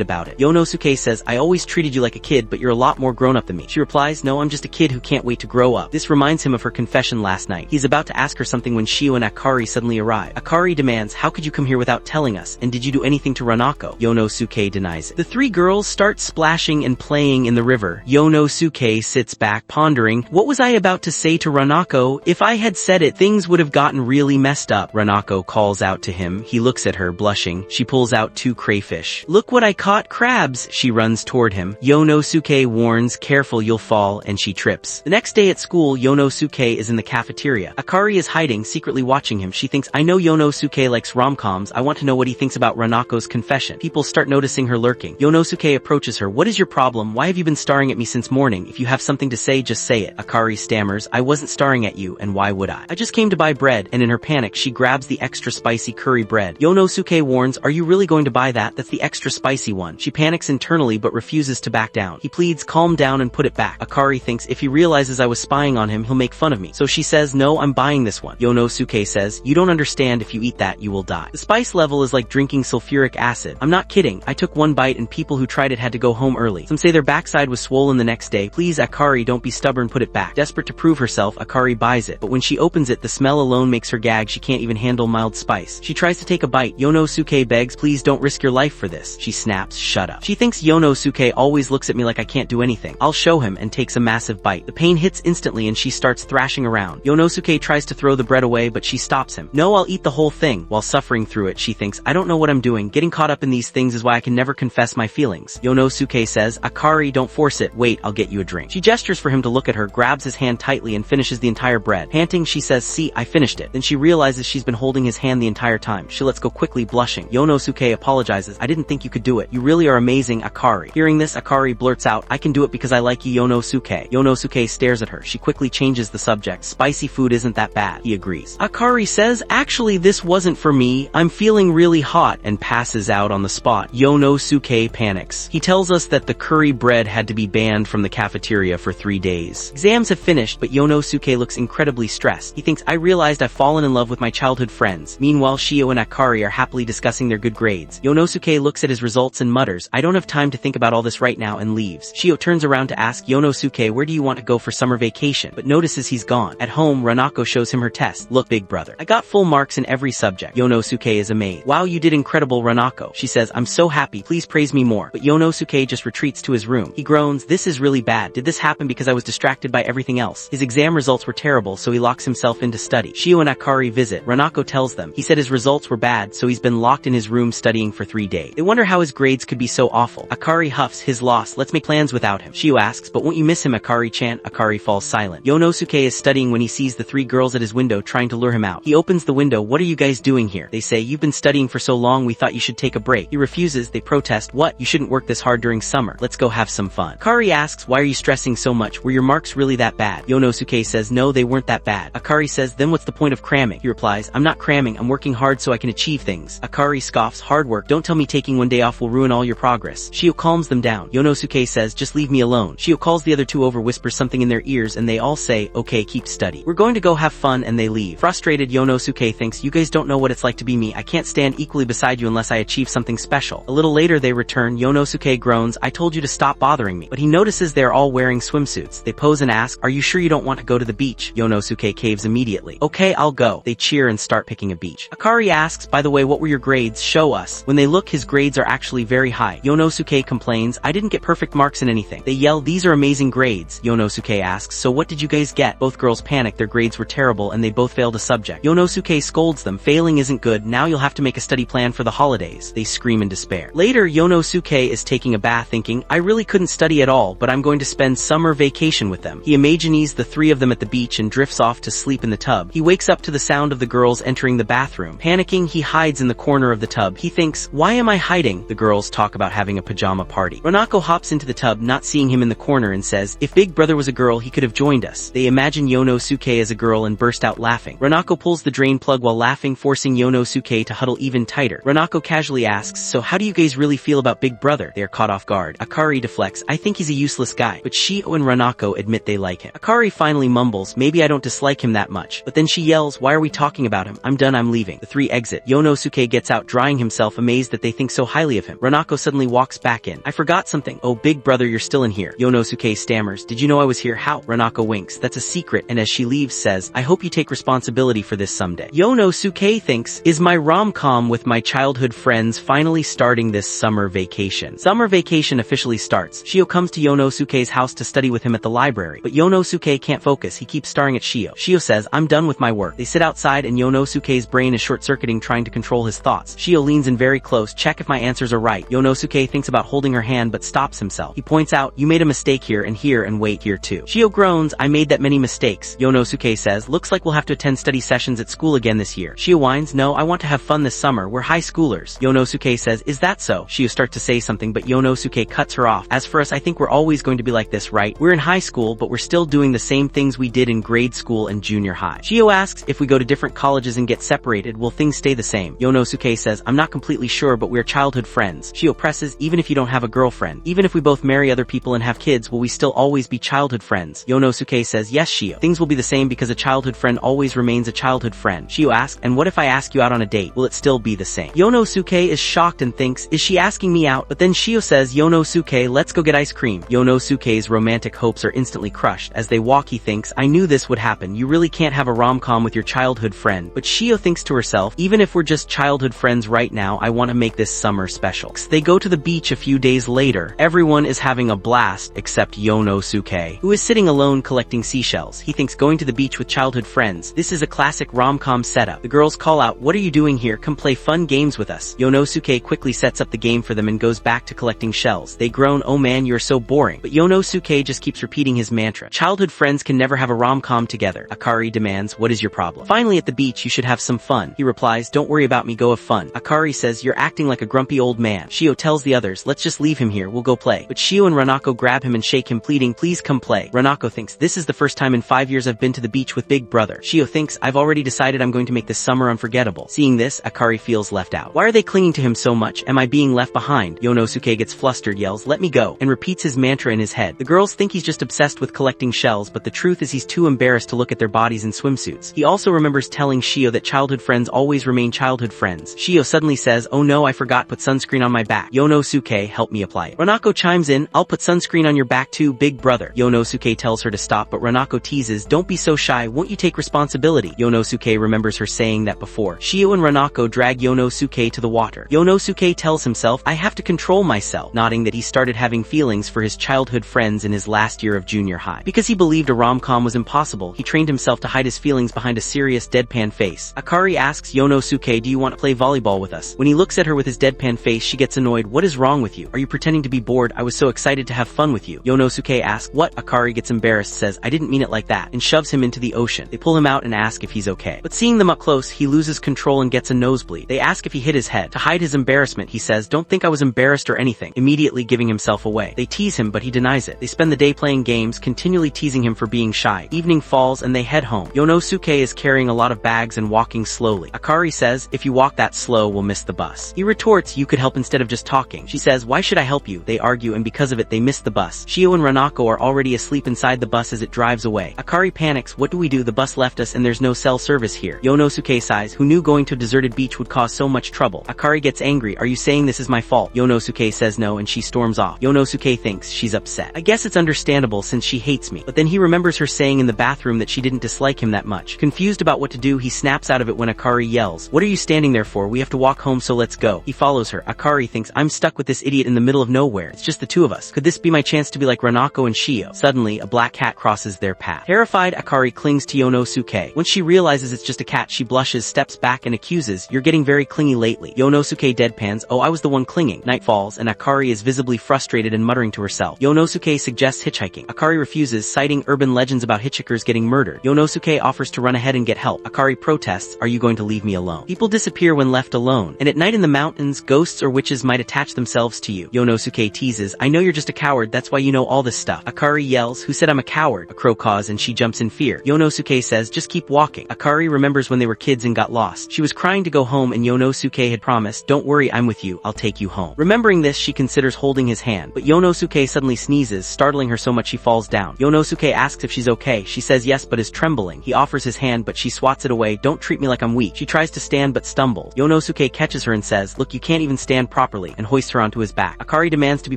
about it. Yonosuke says, I always treated you like a kid, but you're a lot more grown up than me. She replies, no, I'm just a kid who can't wait to grow up. This reminds him of her confession last night. He's about to ask her something when Shio and Akari suddenly arrive. Akari demands, how could you come here without telling us, and did you do anything to Ranako? Yonosuke denies it. The three girls start splashing and playing in the river. Yonosuke sits back pondering, what was I about to say to Ranako? If I had said it, things would have gotten really messed up. Ranako calls out to him. He looks at her, blushing. She pulls out 2 crayfish. Look what I caught, crabs! She runs toward him. Yonosuke warns, careful, you'll fall, and she trips. The next day at school, Yonosuke is in the cafeteria. Akari is hiding, secretly watching him. She thinks, I know Yonosuke likes rom-coms. I want to know what he thinks about Ranako's confession. People start noticing her lurking. Yonosuke approaches her. What is your problem? Why have you been staring at me since morning? If you have something to say, just say it. Akari stammers, I wasn't staring at you, and why would I? I just came to buy bread, and in her panic, she grabs the extra spicy curry bread. Yonosuke warns, are you really going to buy that? That's the extra spicy one. She panics internally but refuses to back down. He pleads, calm down and put it back. Akari thinks if he realizes I was spying on him, he'll make fun of me. So she says, no, I'm buying this one. Yonosuke says, you don't understand, if you eat that, you will die. The spice level is like drinking sulfuric acid. I'm not kidding. I took one bite and people who tried it had to go home early. Some say their backside was swollen the next day. Please, Akari, don't be stubborn, put it back. Desperate to prove herself, Akari buys it. But when she opens it, the smell alone makes her gag. She can't even handle mild spice. She tries to take a bite. Yonosuke begs, please don't risk your life for this. She snaps, shut up. She thinks Yonosuke always looks at me like I can't do anything. I'll show him, and takes a massive bite. The pain hits instantly and she starts thrashing around. Yonosuke tries to throw the bread away, but she stops him. No, I'll eat the whole thing. While suffering through it, she thinks, I don't know what I'm doing. Getting caught up in these things is why I can never confess my feelings. Yonosuke says, Akari, don't force it. Wait, I'll get you a drink. She gestures for him to look at her, grabs his hand tightly and finishes the entire bread. Panting, she says, see, I finished it. Then she realizes she's been holding his hand the entire time. She lets go quickly, blushing. Yonosuke apologizes. I didn't think you could do it. You really are amazing, Akari. Hearing this, Akari blurts out, I can do it because I like you, Yonosuke. Yonosuke stares at her. She quickly changes the subject. Spicy food isn't that bad. He agrees. Akari says, actually, this wasn't for me. I'm feeling really hot, and passes out on the spot. Yonosuke panics. He tells us that the curry bread had to be banned from the cafeteria for 3 days. Exams have finished, but Yonosuke looks incredibly stressed. He thinks, I realized I've fallen in love with my childhood friends. Meanwhile, Shio and Akari are happily discussing their good grades. Yonosuke looks at his results and mutters, I don't have time to think about all this right now, and leaves. Shio turns around to ask Yonosuke, where do you want to go for summer vacation? But notices he's gone. At home, Ranako shows him her test. Look, big brother. I got full marks in every subject. Yonosuke is amazed. Wow, you did incredible, Ranako. She says, I'm so happy. Please praise me more. But Yonosuke just retreats to his room. He groans, this is really bad. Did this happen because I was distracted by everything else? His exam results were terrible, so he locks himself into study. Shio and Akari visit. Ranako tells them. He said his results were bad, so he's been locked in his room studying for 3 days. They wonder how his grades could be so awful. Akari huffs, his loss. Let's make plans without him. Shio asks, but won't you miss him, Akari chant? Akari falls silent. Yonosuke is studying when he sees the 3 girls at his window trying to lure him out. He opens the window. What are you guys doing here? They say, you've been studying for so long, we thought you should take a break. He refuses. They protest. What? You shouldn't work this hard during summer. Let's go have some fun. Akari asks, why are you stressing so much? Were your marks really that bad? Yonosuke says, no, they weren't that bad. Akari says, then what's the point of cramming? He replies, I'm not cramming, I'm working hard so I can achieve things. Akari scoffs, hard work. Don't tell me taking 1 day off will ruin all your progress. Shio calms them down. Yonosuke says, just leave me alone. Shio calls the other 2 over, whispers something in their ears, and they all say, okay, keep study. We're going to go have fun, and they leave. Frustrated, Yonosuke thinks, you guys don't know what it's like to be me. I can't stand equally beside you unless I achieve something special. A little later they return. Yonosuke groans, I told you to stop bothering me. But he notices they're all wearing swimsuits. They pose and ask, are you sure you don't want to go to the beach? Yonosuke caves immediately. Okay, I'll go. They cheer and start picking a beach. Akari asks, by the way, what were your grades? Show us. When they look, his grades are actually very high. Yonosuke complains, I didn't get perfect marks in anything. They yell, these are amazing grades. Yonosuke asks, so what did you guys get? Both girls panic. Their grades were terrible and they both failed a subject. Yonosuke scolds them, failing isn't good. Now you'll have to make a study plan for the holidays. They scream in despair. Later, Yonosuke is taking a bath thinking, I really couldn't study at all, but I'm going to spend summer vacation with them. He imagines the 3 of them at the beach and drifts off to sleep in the tub. He wakes up to the sound of the girls entering the bathroom. Panicking, he hides in the corner of the tub. He thinks, why am I hiding? The girls talk about having a pajama party. Ranako hops into the tub, not seeing him in the corner, and says, if Big Brother was a girl, he could have joined us. They imagine Yonosuke as a girl and burst out laughing. Ranako pulls the drain plug while laughing, forcing Yonosuke to huddle even tighter. Ranako casually asks, so how do you guys really feel about Big Brother? They are caught off guard. Akari deflects, I think he's a useless guy, but Shio and Ranako admit they like him. Akari finally mumbles, maybe I don't dislike him that much, but then she yells, why are we talking about him? I'm done, I'm leaving. The three exit. Yonosuke gets out, drying himself, amazed that they think so highly of him. Ranako suddenly walks back in. I forgot something. Oh, big brother, you're still in here. Yonosuke stammers. Did you know I was here? How? Ranako winks. That's a secret, and as she leaves says, I hope you take responsibility for this someday. Yonosuke thinks, is my rom-com with my childhood friends finally starting this summer vacation? Summer vacation officially starts. Shio comes to Yonosuke's house to study with him at the library, but Yonosuke can't focus. He keeps staring at Shio. Shio says, I'm done with my work. They sit outside and Yonosuke's brain is short-circuiting, trying to control his thoughts. Shio leans in very close, check if my answers are right. Yonosuke thinks about holding her hand but stops himself. He points out, you made a mistake here and wait here too. Shio groans, I made that many mistakes. Yonosuke says, looks like we'll have to attend study sessions at school again this year. Shio whines, no, I want to have fun this summer. We're high schoolers. Yonosuke says, is that so? Shio starts to say something but Yonosuke cuts her off. As for us, I think we're always going to be like this, right? We're in high school, but we're still doing the same things we did in grade school and junior high. Shio asks, if we go to different colleges and get separated, will things stay the same? Yonosuke says, I'm not completely sure, but we're childhood friends. Shio presses, even if you don't have a girlfriend, even if we both marry other people and have kids, will we still always be childhood friends? Yonosuke says, yes, Shio. Things will be the same because a childhood friend always remains a childhood friend. Shio asks, and what if I ask you out on a date? Will it still be the same? Yonosuke is shocked and thinks, is she asking me out? But then Shio says, Yonosuke, let's go get ice cream. Yonosuke's romantic hopes are instantly crushed. As they walk, he thinks, I knew this would happen. You really can't have a rom-com with your childhood friend. But Shio thinks to herself, even if we're just childhood friends right now, I want to make this summer special. They go to the beach a few days later. Everyone is having a blast except Yonosuke, who is sitting alone collecting seashells. He thinks going to the beach with childhood friends. This is a classic rom-com setup. The girls call out, what are you doing here? Come play fun games with us. Yonosuke quickly sets up the game for them and goes back to collecting shells. They groan, oh man, you're so boring. But Yonosuke just keeps repeating his mantra. Childhood friends can never have a rom-com together. Akari demands, what is your problem? Finally at the beach, you should have some fun. He replies, don't worry about me, go have fun. Akari says, you're acting like a grumpy old man. Shio tells the others, let's just leave him here, we'll go play. But Shio and Ranako grab him and shake him, pleading, please come play. Ranako thinks, this is the first time in 5 years I've been to the beach with big brother. Shio thinks, I've already decided I'm going to make this summer unforgettable. Seeing this, Akari feels left out. Why are they clinging to him so much? Am I being left behind? Yonosuke gets flustered, yells, let me go, and repeats his mantra in his head. The girls think he's just obsessed with collecting shells, but the truth is he's too embarrassed to look at their bodies in swimsuits. He also remembers telling Shio that childhood friends always remain childhood friends. Shio suddenly says, oh no, I forgot, put sunscreen on my back. Yonosuke, help me apply it. Ranako chimes in, I'll put sunscreen on your back too, big brother. Yonosuke tells her to stop, but Ranako teases, don't be so shy, won't you take responsibility? Yonosuke remembers her saying that before. Shio and Ranako drag Yonosuke to the water. Yonosuke tells himself, I have to control myself, nodding that he started having feelings for his childhood friends in his last year of junior high. Because he believed a rom-com was impossible, he trained himself to hide his feelings behind a serious deadpan face. Akari asks Yonosuke, do you want to play volleyball with us? When he looks at her with his deadpan face, she gets annoyed. What is wrong with you? Are you pretending to be bored? I was so excited to have fun with you. Yonosuke asks, what? Akari gets embarrassed, says, I didn't mean it like that, and shoves him into the ocean. They pull him out and ask if he's okay. But seeing them up close, he loses control and gets a nosebleed. They ask if he hit his head. To hide his embarrassment, he says, don't think I was embarrassed or anything, immediately giving himself away. They tease him, but he denies it. They spend the day playing games, continually teasing him for being shy. Evening falls and they head home. Yonosuke is carrying a lot of bags and walking slowly. Akari says, if you walk that slow, we'll miss the bus. He retorts, you could help instead of just talking. She says, why should I help you? They argue, and because of it, they miss the bus. Shio and Ranako are already asleep inside the bus as it drives away. Akari panics, what do we do? The bus left us and there's no cell service here. Yonosuke sighs, who knew going to a deserted beach would cause so much trouble. Akari gets angry, are you saying this is my fault? Yonosuke says no, and she storms off. Yonosuke thinks she's upset. I guess it's understandable since she hates me. But then he remembers her saying in the bathroom that she didn't dislike him that much. Confused about what to do, he snaps out of it when Akari yells, what are you standing there for? We have to walk home, so let's go. He follows her. Akari thinks, I'm stuck with this idiot in the middle of nowhere. It's just the two of us. Could this be my chance to be like Ranako and Shio? Suddenly, a black cat crosses their path. Terrified, Akari clings to Yonosuke. When she realizes it's just a cat, she blushes, steps back, and accuses, you're getting very clingy lately. Yonosuke deadpans, oh, I was the one clinging. Night falls, and Akari is visibly frustrated and muttering to herself. Yonosuke suggests hitchhiking. Akari refuses, citing urban legends about hitchhikers getting murdered. Yonosuke offers to run ahead and get help. Akari protests, are you going to leave me alone? People disappear when left alone, and at night in the mountains, ghosts or witches might attach themselves to you. Yonosuke teases, I know you're just a coward, that's why you know all this stuff. Akari yells, who said I'm a coward? A crow caws and she jumps in fear. Yonosuke says, just keep walking. Akari remembers when they were kids and got lost. She was crying to go home and Yonosuke had promised, don't worry, I'm with you, I'll take you home. Remembering this, she considers holding his hand, but Yonosuke suddenly sneezes, startling her so much she falls down. Yonosuke asks if she's okay. She says yes but is trembling. He offers his his hand but she swats it away. Don't treat me like I'm weak. She tries to stand but stumbles. Yonosuke catches her and says, look, you can't even stand properly, and hoists her onto his back. Akari demands to be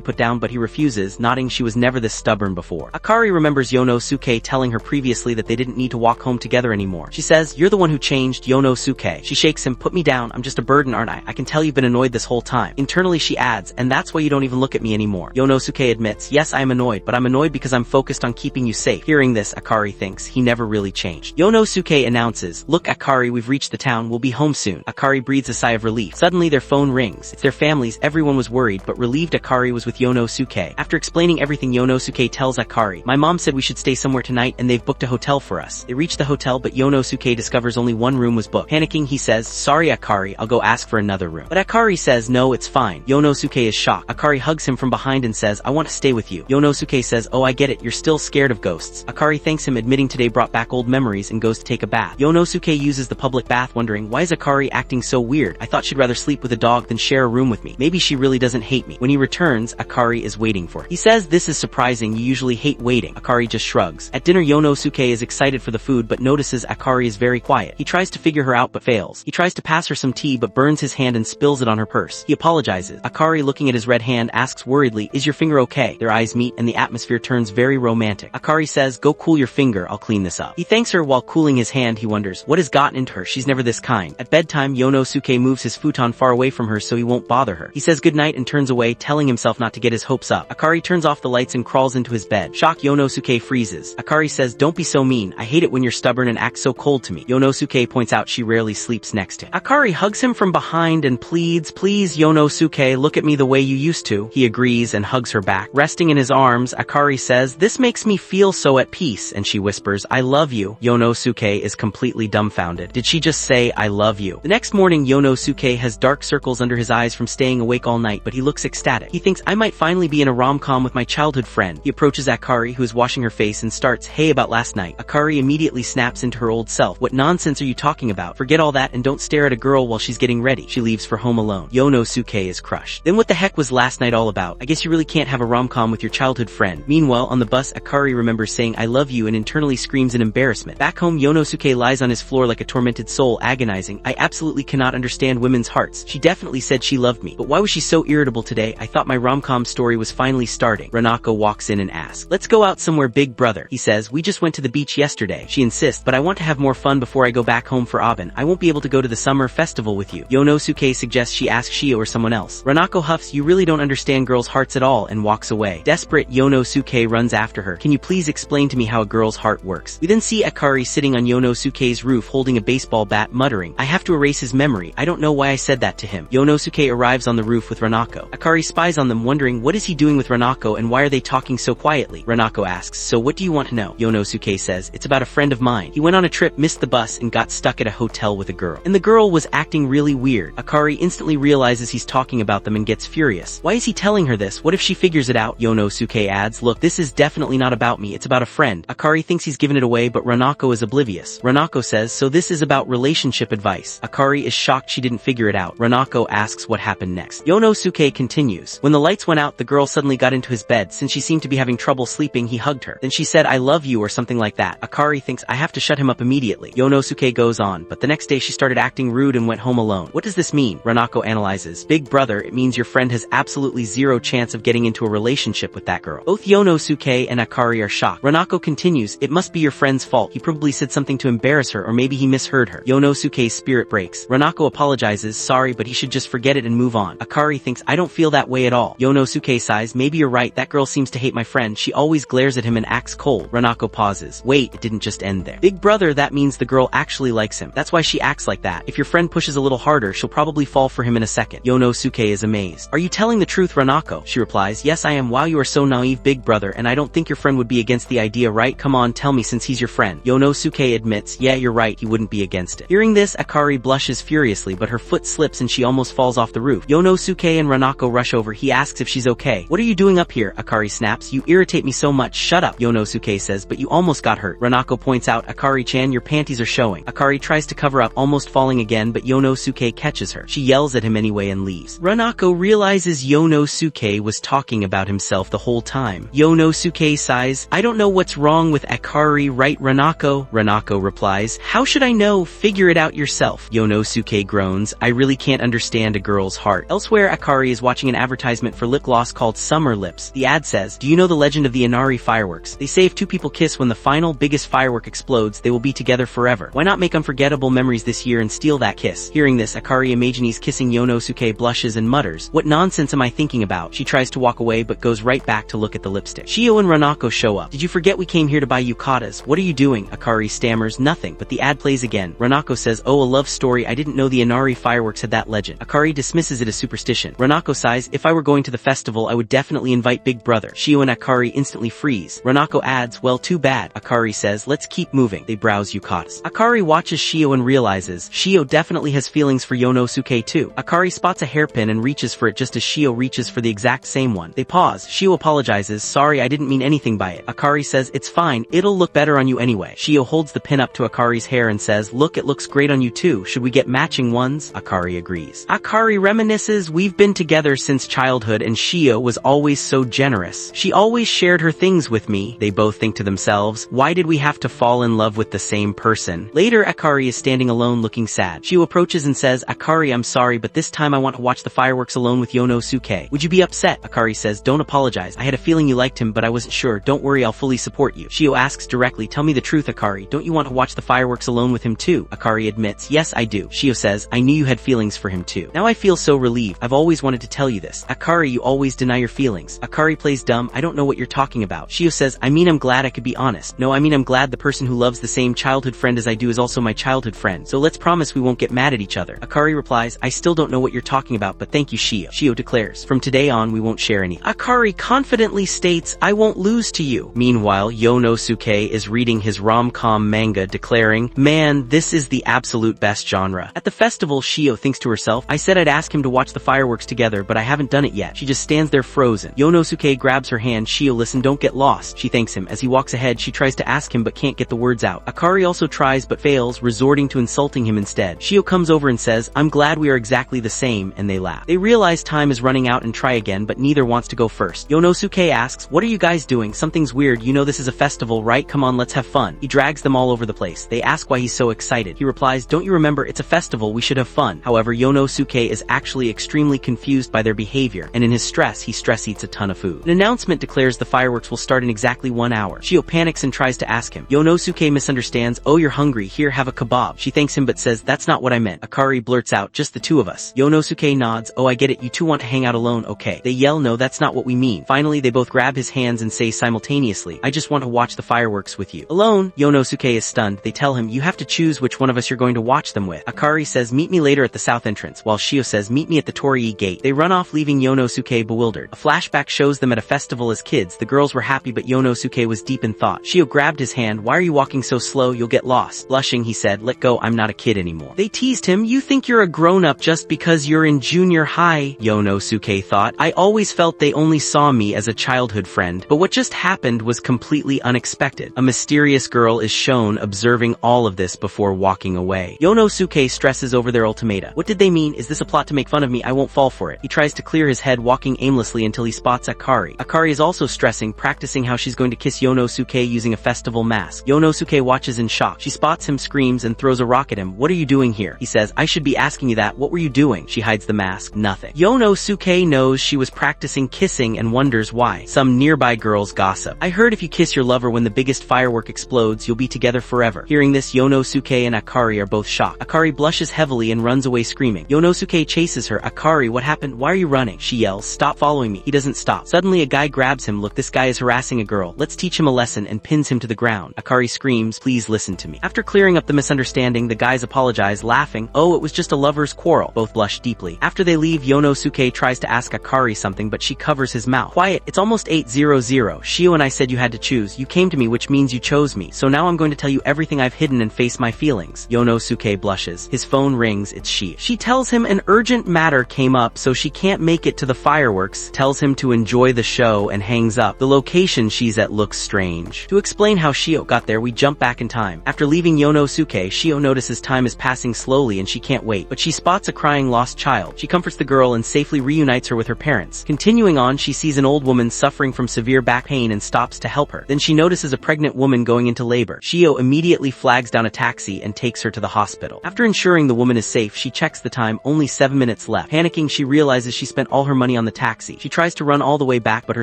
put down but he refuses, nodding she was never this stubborn before. Akari remembers Yonosuke telling her previously that they didn't need to walk home together anymore. She says, you're the one who changed, Yonosuke. She shakes him, put me down, I'm just a burden, aren't I? I can tell you've been annoyed this whole time. Internally she adds, and that's why you don't even look at me anymore. Yonosuke admits, yes, I am annoyed, but I'm annoyed because I'm focused on keeping you safe. Hearing this, Akari thinks he never really changed. Yonosuke announces, look Akari, we've reached the town, we'll be home soon. Akari breathes a sigh of relief. Suddenly their phone rings. It's their families. Everyone was worried but relieved Akari was with Yonosuke. After explaining everything, Yonosuke tells Akari, my mom said we should stay somewhere tonight and they've booked a hotel for us. They reach the hotel but Yonosuke discovers only one room was booked. Panicking, he says, sorry Akari, I'll go ask for another room. But Akari says no, it's fine. Yonosuke is shocked. Akari hugs him from behind and says, I want to stay with you. Yonosuke says, oh I get it, you're still scared of ghosts. Akari thanks him, admitting today brought back old memories, and goes to take a bath. Yonosuke uses the public bath, wondering, why is Akari acting so weird? I thought she'd rather sleep with a dog than share a room with me. Maybe she really doesn't hate me. When he returns, Akari is waiting for him. He says this is surprising, you usually hate waiting. Akari just shrugs. At dinner, Yonosuke is excited for the food but notices Akari is very quiet. He tries to figure her out but fails. He tries to pass her some tea but burns his hand and spills it on her purse. He apologizes. Akari, looking at his red hand, asks worriedly, is your finger okay? Their eyes meet and the atmosphere turns very romantic. Akari says, go cool your finger, I'll clean this up. He thanks her while cooling his hand. He wonders, what has gotten into her? She's never this kind. At bedtime, Yonosuke moves his futon far away from her so he won't bother her. He says goodnight and turns away, telling himself not to get his hopes up. Akari turns off the lights and crawls into his bed. Shocked, Yonosuke freezes. Akari says, don't be so mean, I hate it when you're stubborn and act so cold to me. Yonosuke points out she rarely sleeps next to him. Akari hugs him from behind and pleads, please Yonosuke, look at me the way you used to. He agrees and hugs her back. Resting in his arms, Akari says, this makes me feel so at peace, and she whispers, I love you. Yonosuke is completely dumbfounded. Did she just say, I love you? The next morning, Yonosuke has dark circles under his eyes from staying awake all night, but he looks ecstatic. He thinks, I might finally be in a rom-com with my childhood friend. He approaches Akari, who is washing her face, and starts, hey, about last night. Akari immediately snaps into her old self. What nonsense are you talking about? Forget all that and don't stare at a girl while she's getting ready. She leaves for home alone. Yonosuke is crushed. Then what the heck was last night all about? I guess you really can't have a rom-com with your childhood friend. Meanwhile, on the bus, Akari remembers saying I love you and internally screams in embarrassment. Back home, Yonosuke lies on his floor like a tormented soul, agonizing. I absolutely cannot understand women's hearts. She definitely said she loved me, but why was she so irritable today? I thought my rom-com story was finally starting. Ranako walks in and asks, let's go out somewhere, big brother. He says, we just went to the beach yesterday. She insists, but I want to have more fun before I go back home for Aben. I won't be able to go to the summer festival with you. Yonosuke suggests she ask Shio or someone else. Ranako huffs, you really don't understand girls' hearts at all, and walks away. Desperate, Yonosuke runs after her. Can you please explain to me how a girl's heart works? We then see Akari sitting on Yonosuke's roof holding a baseball bat, muttering, I have to erase his memory. I don't know why I said that to him. Yonosuke arrives on the roof with Ranako. Akari spies on them, wondering what is he doing with Ranako and why are they talking so quietly? Ranako asks, so what do you want to know? Yonosuke says, it's about a friend of mine. He went on a trip, missed the bus, and got stuck at a hotel with a girl. And the girl was acting really weird. Akari instantly realizes he's talking about them and gets furious. Why is he telling her this? What if she figures it out? Yonosuke adds, look, this is definitely not about me, it's about a friend. Akari thinks he's given it away, but Ranako is oblivious. Ranako says, so this is about relationship advice. Akari is shocked she didn't figure it out. Ranako asks what happened next. Yonosuke continues. When the lights went out, the girl suddenly got into his bed. Since she seemed to be having trouble sleeping, he hugged her. Then she said, I love you or something like that. Akari thinks, I have to shut him up immediately. Yonosuke goes on, but the next day she started acting rude and went home alone. What does this mean? Ranako analyzes. Big brother, it means your friend has absolutely zero chance of getting into a relationship with that girl. Both Yonosuke and Akari are shocked. Ranako continues, it must be your friend's fault. He probably said something to embarrass her, or maybe he misheard her. Yonosuke's spirit breaks. Ranako apologizes, sorry, but he should just forget it and move on. Akari thinks, I don't feel that way at all. Yonosuke sighs, maybe you're right, that girl seems to hate my friend. She always glares at him and acts cold. Ranako pauses. Wait, it didn't just end there. Big brother, that means the girl actually likes him. That's why she acts like that. If your friend pushes a little harder, she'll probably fall for him in a second. Yonosuke is amazed. Are you telling the truth, Ranako? She replies, yes I am. Wow, you are so naive, big brother, and I don't think your friend would be against the idea, right? Come on, tell me since he's your friend. Yonosuke admits, yeah, you're right, he wouldn't be against it. Hearing this, Akari blushes furiously, but her foot slips and she almost falls off the roof. Yonosuke and Ranako rush over. He asks if she's okay. What are you doing up here? Akari snaps, you irritate me so much. Shut up, Yonosuke says, but you almost got hurt. Ranako points out, Akari-chan, your panties are showing. Akari tries to cover up, almost falling again, but Yonosuke catches her. She yells at him anyway and leaves. Ranako realizes Yonosuke was talking about himself the whole time. Yonosuke sighs, I don't know what's wrong with Akari, right Ranako? Ranako replies. How should I know? Figure it out yourself. Yonosuke groans. I really can't understand a girl's heart. Elsewhere, Akari is watching an advertisement for lip gloss called Summer Lips. The ad says, do you know the legend of the Inari fireworks? They say if two people kiss when the final biggest firework explodes, they will be together forever. Why not make unforgettable memories this year and steal that kiss? Hearing this, Akari imagines kissing Yonosuke, blushes and mutters, what nonsense am I thinking about? She tries to walk away but goes right back to look at the lipstick. Shio and Ranako show up. Did you forget we came here to buy yukatas? What are you doing? Akari stammers, nothing, but the ad plays again. Ranako says, oh, a love story, I didn't know the Inari fireworks had that legend. Akari dismisses it as superstition. Ranako sighs, if I were going to the festival I would definitely invite Big Brother. Shio and Akari instantly freeze. Ranako adds, well, too bad. Akari says, let's keep moving. They browse yukatas. Akari watches Shio and realizes, Shio definitely has feelings for Yonosuke too. Akari spots a hairpin and reaches for it just as Shio reaches for the exact same one. They pause. Shio apologizes, sorry I didn't mean anything by it. Akari says, it's fine, it'll look better on you anyway. Shio holds the pin up to Akari's hair and says, look, it looks great on you too. Should we get matching ones? Akari agrees. Akari reminisces, we've been together since childhood and Shio was always so generous. She always shared her things with me. They both think to themselves, why did we have to fall in love with the same person? Later, Akari is standing alone looking sad. Shio approaches and says, Akari, I'm sorry, but this time I want to watch the fireworks alone with Yonosuke. Would you be upset? Akari says, don't apologize. I had a feeling you liked him, but I wasn't sure. Don't worry, I'll fully support you. Shio asks directly, tell me the truth, Akari. Don't you want to watch the fireworks alone with him too? Akari admits, yes, I do. Shio says, I knew you had feelings for him too. Now I feel so relieved. I've always wanted to tell you this. Akari, you always deny your feelings. Akari plays dumb. I don't know what you're talking about. Shio says, I mean, I'm glad I could be honest. No, I mean, I'm glad the person who loves the same childhood friend as I do is also my childhood friend. So let's promise we won't get mad at each other. Akari replies, I still don't know what you're talking about, but thank you, Shio. Shio declares, from today on we won't share any. Akari confidently states, I won't lose to you. Meanwhile, Yonosuke is reading his rom-com manga, declaring, man, this is the absolute best genre. At the festival, Shio thinks to herself, I said I'd ask him to watch the fireworks together, but I haven't done it yet. She just stands there frozen. Yonosuke grabs her hand. Shio, listen, don't get lost. She thanks him. As he walks ahead, she tries to ask him but can't get the words out. Akari also tries but fails, resorting to insulting him instead. Shio comes over and says, I'm glad we are exactly the same, and they laugh. They realize time is running out and try again, but neither wants to go first. Yonosuke asks, what are you guys doing? Something's weird. You know this is a festival, right? Come on, let's have fun. He drags them all over the place. They ask why he's so excited. He replies, don't you remember, it's a festival, we should have fun. However, Yonosuke is actually extremely confused by their behavior, and in his stress, he stress eats a ton of food. An announcement declares the fireworks will start in exactly 1 hour. Shio panics and tries to ask him. Yonosuke misunderstands, oh, you're hungry, here, have a kebab. She thanks him but says, that's not what I meant. Akari blurts out, just the two of us. Yonosuke nods, oh, I get it, you two want to hang out alone, okay. They yell, no, that's not what we mean. Finally, they both grab his hands and say simultaneously, I just want to watch the fireworks with you. Alone, Yonosuke is stunned. They tell him, you have to choose which one of us you're going to watch them with. Akari says, meet me later at the south entrance, while Shio says, meet me at the Torii gate. They run off, leaving Yonosuke bewildered. A flashback shows them at a festival as kids. The girls were happy but Yonosuke was deep in thought. Shio grabbed his hand, why are you walking so slow? You'll get lost. Blushing, he said, let go, I'm not a kid anymore. They teased him, you think you're a grown-up just because you're in junior high? Yonosuke thought, I always felt they only saw me as a childhood friend, but what just happened was completely unexpected. A mysterious girl is shown observing all of this before walking away. Yonosuke stresses over their ultimatum. What did they mean? Is this a plot to make fun of me? I won't fall for it. He tries to clear his head, walking aimlessly until he spots Akari. Akari is also stressing, practicing how she's going to kiss Yonosuke using a festival mask. Yonosuke watches in shock. She spots him, screams, and throws a rock at him. What are you doing here? He says, I should be asking you that. What were you doing? She hides the mask. Nothing. Yonosuke knows she was practicing kissing and wonders why. Some nearby girls gossip. I heard if you kiss your lover when the biggest firework explodes, you'll be together forever. Hearing this, Yonosuke and Akari are both shocked. Akari blushes heavily and runs away screaming. Yonosuke chases her. Akari, what happened? Why are you running? She yells, stop following me. He doesn't stop. Suddenly a guy grabs him. Look, this guy is harassing a girl. Let's teach him a lesson, and pins him to the ground. Akari screams, please listen to me. After clearing up the misunderstanding, the guys apologize, laughing. Oh, it was just a lover's quarrel. Both blush deeply. After they leave, Yonosuke tries to ask Akari something, but she covers his mouth. Quiet, it's almost 8:00. Shio and I said you had to choose. You came to me, which means you chose me. So now I'm going to tell you everything I've hidden and face my feelings. Yonosuke blushes. His phone rings. It's Shio. She tells him an urgent matter came up, so she can't make it to the fireworks, tells him to enjoy the show, and hangs up. The location she's at looks strange. To explain how Shio got there, we jump back in time. After leaving Yonosuke, Shio notices time is passing slowly and she can't wait, but she spots a crying lost child. She comforts the girl and safely reunites her with her parents. Continuing on, she sees an old woman suffering from severe back pain and stops to help her. Then she notices a pregnant woman going into labor. Shio immediately flags down a taxi and takes her to the hospital. After ensuring the woman is safe, she checks the time, only 7 minutes left. Panicking, she realizes she spent all her money on the taxi. She tries to run all the way back, but her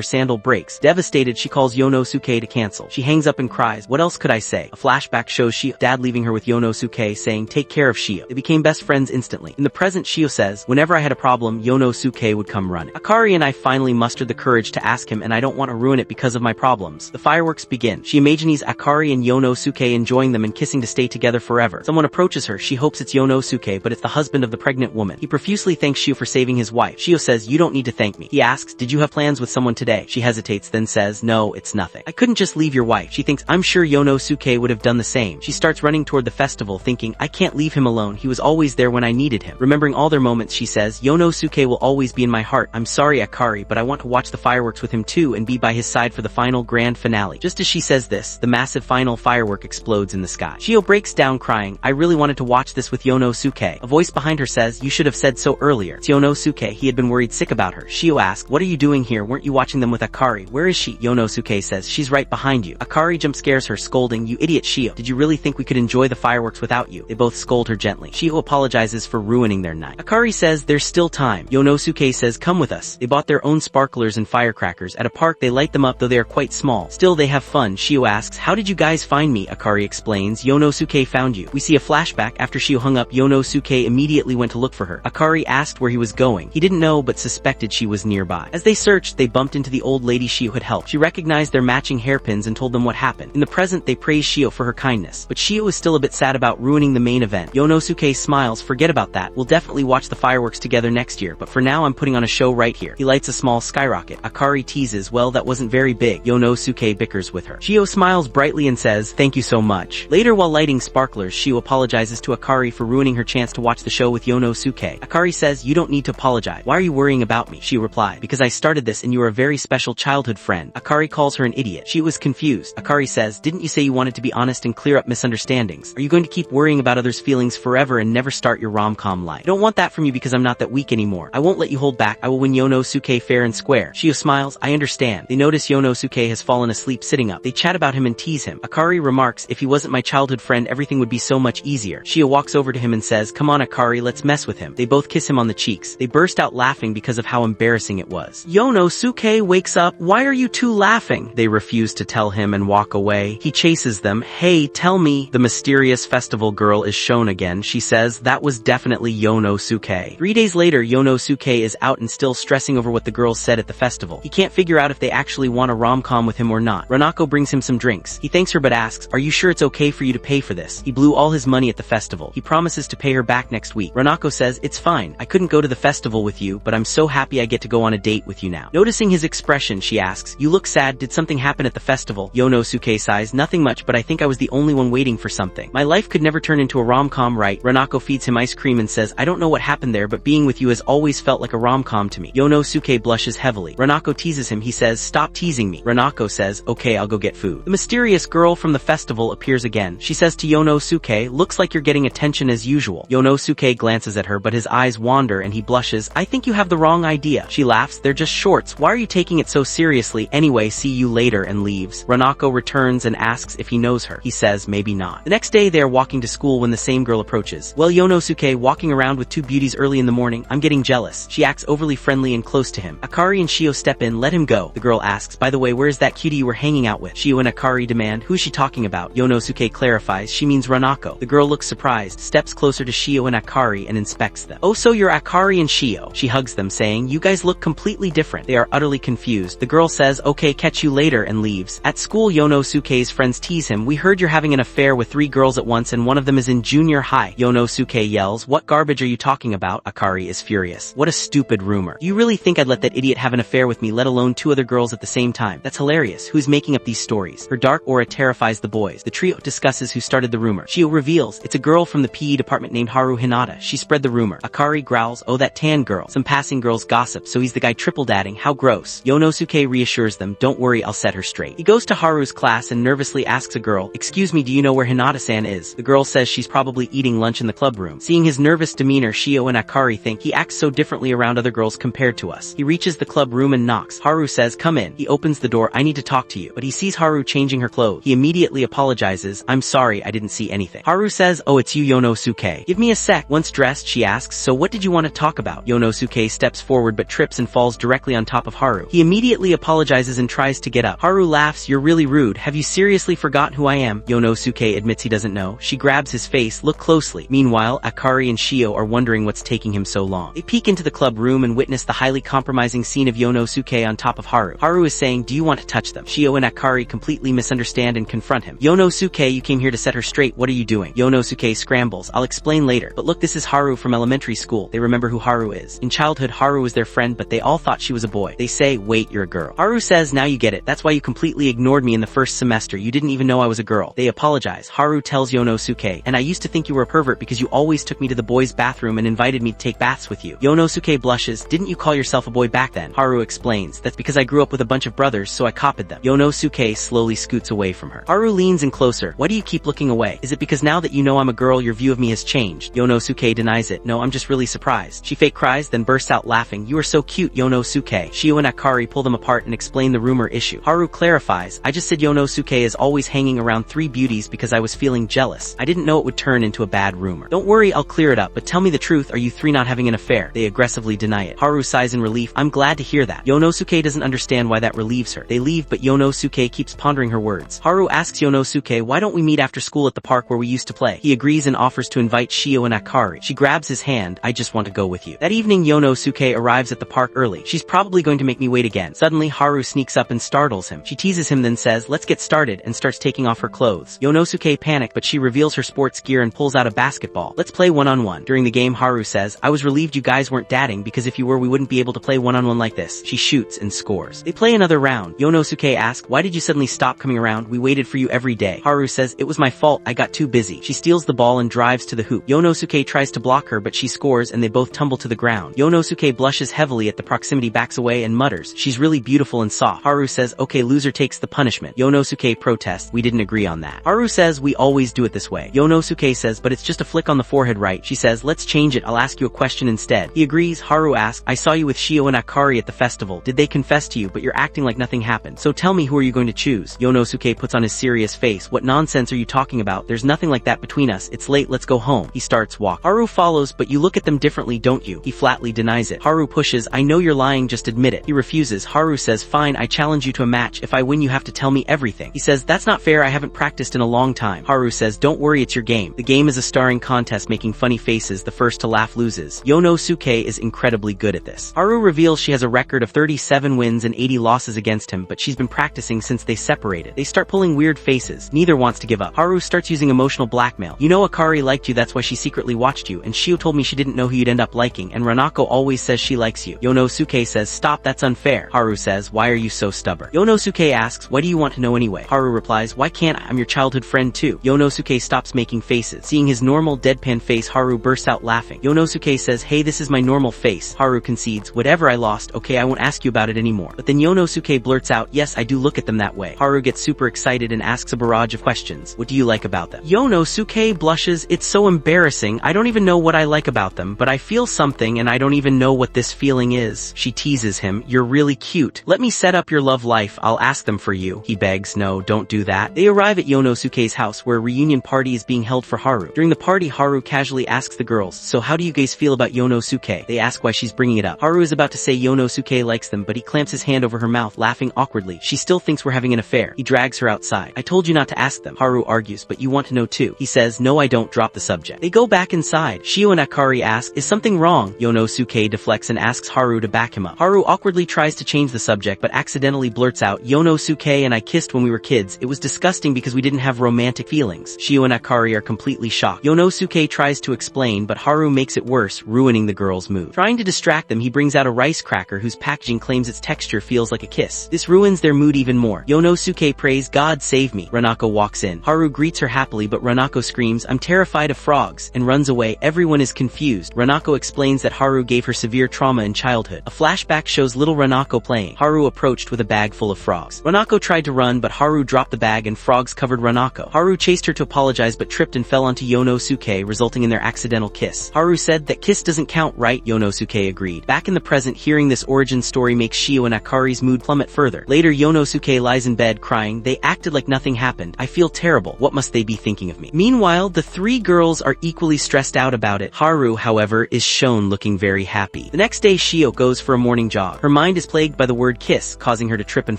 sandal breaks. Devastated, she calls Yonosuke to cancel. She hangs up and cries. What else could I say? A flashback shows Shio dad leaving her with Yonosuke, saying, take care of Shio. They became best friends instantly. In the present, Shio says, whenever I had a problem, Yonosuke would come running. Akari and I finally mustered the courage to ask him, and I don't want to ruin it because of my problems. The fireworks begin. She imagines Akari and Yonosuke enjoying them and kissing to stay together forever. Someone approaches her. She hopes it's Yonosuke, but it's the husband of the pregnant woman. He profusely thanks Shio for saving his wife. Shio says, you don't need to thank me. He asks, did you have plans with someone today? She hesitates, then says, no, it's nothing. I couldn't just leave your wife. She thinks, I'm sure Yonosuke would have done the same. She starts running toward the festival, thinking, I can't leave him alone. He was always there when I needed him. Remembering all their moments, she says, Yonosuke will always be in my heart. I'm sorry, Akari, but I want to watch the fireworks with him too and be by his side for the final grand finale. Just as she says this, the massive final firework explodes in the sky. Shio breaks down crying. I really wanted to watch this with Yonosuke. A voice behind her says, you should have said so earlier. It's Yonosuke. He had been worried sick about her. Shio asks, what are you doing here? Weren't you watching them with Akari? Where is she? Yonosuke says, she's right behind you. Akari jump scares her, scolding, you idiot Shio. Did you really think we could enjoy the fireworks without you? They both scold her gently. Shio apologizes for ruining their night. Akari says, there's still time. Yonosuke says, come with us. They bought their own sparklers and firecrackers. At a park, they light them up, though they are quite small. Still, they have fun. Shio asks, how did you guys find me? Akari explains, Yonosuke found you. We see a flashback. After Shio hung up, Yonosuke immediately went to look for her. Akari asked where he was going. He didn't know, but suspected she was nearby. As they searched, they bumped into the old lady Shio had helped. She recognized their matching hairpins and told them what happened. In the present, they praised Shio for her kindness, but Shio is still a bit sad about ruining the main event. Yonosuke smiles, forget about that. We'll definitely watch the fireworks together next year, but for now I'm putting on a show right here. He lights a small skyrocket. Akari teases, well, that wasn't very big. Yonosuke bickers with her. Shio smiles brightly and says, thank you so much. Later, while lighting sparklers, Shio apologizes to Akari for ruining her chance to watch the show with Yonosuke. Akari says, you don't need to apologize. Why are you worrying about me? Shio replied, because I started this and you are a very special childhood friend. Akari calls her an idiot. Shio was confused. Akari says, didn't you say you wanted to be honest and clear up misunderstandings? Are you going to keep worrying about others' feelings forever and never start your rom-com life? I don't want that from you because I'm not that weak anymore. I won't let you hold back. I will win Yonosuke fair and square. Shio smiles, I understand. They notice Yonosuke has fallen asleep sitting up. They chat about him and tease him. Akari remarks, if he wasn't my childhood friend, everything would be so much easier. Shio walks over to him and says, come on Akari, let's mess with him. They both kiss him on the cheeks. They burst out laughing because of how embarrassing it was. Yonosuke wakes up. Why are you two laughing? They refuse to tell him and walk away. He chases them. Hey, tell me. The mysterious festival girl is shown again. She says, that was definitely Yonosuke. 3 days later, Yonosuke is out and still stressing over what the girls said at the festival. He can't figure out if they actually want a rom-com with him or not. Ranako brings him some drinks. He thanks her but asks, are you sure it's okay for you to pay for this? He blew all his money at the festival. He promises to pay her back next week. Ranako says, it's fine. I couldn't go to the festival with you, but I'm so happy I get to go on a date with you now. Noticing his expression, she asks, you look sad. Did something happen at the festival? Yonosuke sighs, nothing much, but I think I was the only one waiting for something. My life could never turn into a rom-com, right? Ranako feeds him ice cream and says, I don't know what happened there, but being with you has always felt like a rom-com to me. Yonosuke blushes heavily. Ranako teases him. He says, stop teasing me. Ranako says, okay, I'll go get food. The mysterious girl from the festival appears again. She says to Yonosuke, looks like you're getting attention as usual. Yonosuke glances at her, but his eyes wander and he blushes. I think you have the wrong idea. She laughs, they're just shorts. Why are you taking it so seriously? Anyway, see you later, and leaves. Ranako returns and asks if he knows her. He says, maybe not. The next day, they are walking to school when the same girl approaches. Well, Yonosuke, walking around with two beauties early in the morning. I'm getting jealous. She acts overly friendly and close to him. Akari and Shio step in, let him go. The girl asks, by the way, where is that cutie you were hanging out with? Shio and Akari demand, who's she talking about? Yonosuke clarifies, she means Ranako. The girl looks surprised, steps closer to Shio and Akari and inspects them. Oh, so you're Akari and Shio. She hugs them, saying, you guys look completely different. They are utterly confused. The girl says, okay, catch you later, and leaves. At school, Yonosuke's friends tease him. We heard you're having an affair with 3 girls at once and one of them is in junior high. Yonosuke yells, what garbage are you talking about? Akari is furious. What a stupid rumor. Do you really think I'd let that idiot have an affair with me, let alone 2 other girls at the same time? That's hilarious. Who's making up these stories? Her dark aura terrifies the boys. The trio discusses who started the rumor. Shio reveals, it's a girl from the PE department named Haru Hinata. She spread the rumor. Akari growls, oh, that tan girl. Some passing girls gossip, so he's the guy triple-dadding. How gross. Yonosuke reassures them, don't worry, I'll set her straight. He goes to Haru's class and nervously asks a girl, excuse me, do you know where Hinata-san is? The girl says she's probably eating lunch in the club room. Seeing his nervous demeanor, Shio and Akari think he acts so differently around other girls compared to us. He reaches the club room and knocks. Haru says, come in. He opens the door, I need to talk to you. But he sees Haru changing her clothes. He immediately immediately apologizes, I'm sorry I didn't see anything. Haru says, oh it's you Yonosuke. Give me a sec. Once dressed, she asks, so what did you want to talk about? Yonosuke steps forward but trips and falls directly on top of Haru. He immediately apologizes and tries to get up. Haru laughs, you're really rude. Have you seriously forgotten who I am? Yonosuke admits he doesn't know. She grabs his face, look closely. Meanwhile, Akari and Shio are wondering what's taking him so long. They peek into the club room and witness the highly compromising scene of Yonosuke on top of Haru. Haru is saying, do you want to touch them? Shio and Akari completely misunderstand and confront him. Yonosuke, you came here to set her straight, what are you doing? Yonosuke scrambles, I'll explain later. But look, this is Haru from elementary school. They remember who Haru is. In childhood, Haru was their friend, but they all thought she was a boy. They say, wait, you're a girl. Haru says, now you get it. That's why you completely ignored me in the first semester. You didn't even know I was a girl. They apologize. Haru tells Yonosuke, and I used to think you were a pervert because you always took me to the boys' bathroom and invited me to take baths with you. Yonosuke blushes, didn't you call yourself a boy back then? Haru explains, that's because I grew up with a bunch of brothers, so I copied them. Yonosuke slowly scoots away from her. Haru leans in closer. Why do you keep looking away? Is it because now that you know I'm a girl, your view of me has changed? Yonosuke denies it. No, I'm just really surprised. She fake cries, then bursts out laughing. You are so cute, Yonosuke. Shio and Akari pull them apart and explain the rumor issue. Haru clarifies, I just said Yonosuke is always hanging around three beauties because I was feeling jealous. I didn't know it would turn into a bad rumor. Don't worry, I'll clear it up, but tell me the truth, are you three not having an affair? They aggressively deny it. Haru sighs in relief, I'm glad to hear that. Yonosuke doesn't understand why that relieves her. They leave, but Yonosuke keeps pondering her words. Haru asks Yonosuke, why don't we meet after school at the park where we used to play? He agrees and offers to invite Shio and Akari. She grabs his hand, I just want to go with you. That evening, Yonosuke arrives at the park early. She's probably going to make me wait again. Suddenly, Haru sneaks up and startles him. She teases him then says, let's get started, and starts taking off her clothes. Yonosuke panics, but she reveals her sports gear and pulls out a basketball. Let's play one-on-one. During the game, Haru says, I was relieved you guys weren't dating because if you were, we wouldn't be able to play one-on-one like this. She shoots and scores. They play another round. Yonosuke asks, why did you suddenly stop coming around? We waited for you every day. Haru says, it was my fault. I got too busy. She steals the ball and drives to the hoop. Yonosuke tries to block her, but she scores and they both tumble to the ground. Yonosuke blushes heavily at the proximity, backs away and mutters, she's really beautiful and soft. Haru says, okay, loser takes the punishment. Yonosuke protests, we didn't agree on that. Haru says, we always do it this way. Yonosuke says, but it's just a flick on the forehead, right? She says, let's change it. I'll ask you a question instead. He agrees. Haru asks, I saw you with Shio and Akari at the festival. Did they confess to you? But you're acting like nothing happened. So tell me, who are you going to choose? Yonosuke puts on his serious face. What nonsense are you talking about? There's nothing like that between us. It's late, let's go home. He starts walk. Haru follows, but you look at them differently, don't you? He flatly denies it. Haru pushes, I know you're lying, just admit it. He refuses. Haru says, fine, I challenge you to a match. If I win, you have to tell me everything. He says, that's not fair, I haven't practiced in a long time. Haru says, don't worry, it's your game. The game is a starring contest making funny faces. The first to laugh loses. Yonosuke is incredibly good at this. Haru reveals she has a record of 37 wins and 80 losses against him, but she's been practicing since they separated. They start pulling weird faces. Neither wants to give up. Haru starts using emotional blackmail. You know Akari liked you, that's why she secretly watched you, and Shio told me she didn't know who you'd end up liking, and Ranako always says she likes you. Yonosuke says, stop, that's unfair. Haru says, why are you so stubborn? Yonosuke asks, why do you want to know anyway? Haru replies, why can't I? I'm your childhood friend too. Yonosuke stops making faces. Seeing his normal deadpan face, Haru bursts out laughing. Yonosuke says, hey, this is my normal face. Haru concedes, whatever, I lost, okay, I won't ask you about it anymore. But then Yonosuke blurts out, yes, I do look at them that way. Haru gets super excited and asks a barrage of questions. What do you like about them? Yonosuke blushes, it's so embarrassing, I don't even know what I like about them, but I feel something and I don't even know what this feeling is. She teases him, you're really cute. Let me set up your love life, I'll ask them for you. He begs, no, don't do that. They arrive at Yonosuke's house where a reunion party is being held for Haru. During the party, Haru casually asks the girls, so how do you guys feel about Yonosuke? They ask why she's bringing it up. Haru is about to say Yonosuke likes them, but he clamps his hand over her mouth, laughing awkwardly. She still thinks we're having an affair. He drags her outside. I told you not to ask them. Haru argues, but you want to know too. He says, no, I don't. Drop the subject. They go back inside. Shio and Akari ask, is something wrong? Yonosuke deflects and asks Haru to back him up. Haru awkwardly tries to change the subject, but accidentally blurts out, Yonosuke and I kissed when we were kids. It was disgusting because we didn't have romantic feelings. Shio and Akari are completely shocked. Yonosuke tries to explain, but Haru makes it worse, ruining the girl's mood. Trying to distract them, he brings out a rice cracker whose packaging claims its texture feels like a kiss. This ruins their mood even more. Yonosuke prays, God save me. Ranako walks in. Haru greets her happily, but Ranako screams, I'm terrified of frogs, and runs away. Everyone is confused. Ranako explains that Haru gave her severe trauma in childhood. A flashback shows little Ranako playing. Haru approached with a bag full of frogs. Ranako tried to run, but Haru dropped the bag and frogs covered Ranako. Haru chased her to apologize but tripped and fell onto Yonosuke, resulting in their accidental kiss. Haru said, that kiss doesn't count, right? Yonosuke agreed. Back in the present, hearing this origin story makes Shio and Akari's mood plummet further. Later, Yonosuke lies in bed crying. They acted like nothing nothing happened. I feel terrible. What must they be thinking of me? Meanwhile, the three girls are equally stressed out about it. Haru, however, is shown looking very happy. The next day, Shio goes for a morning jog. Her mind is plagued by the word kiss, causing her to trip and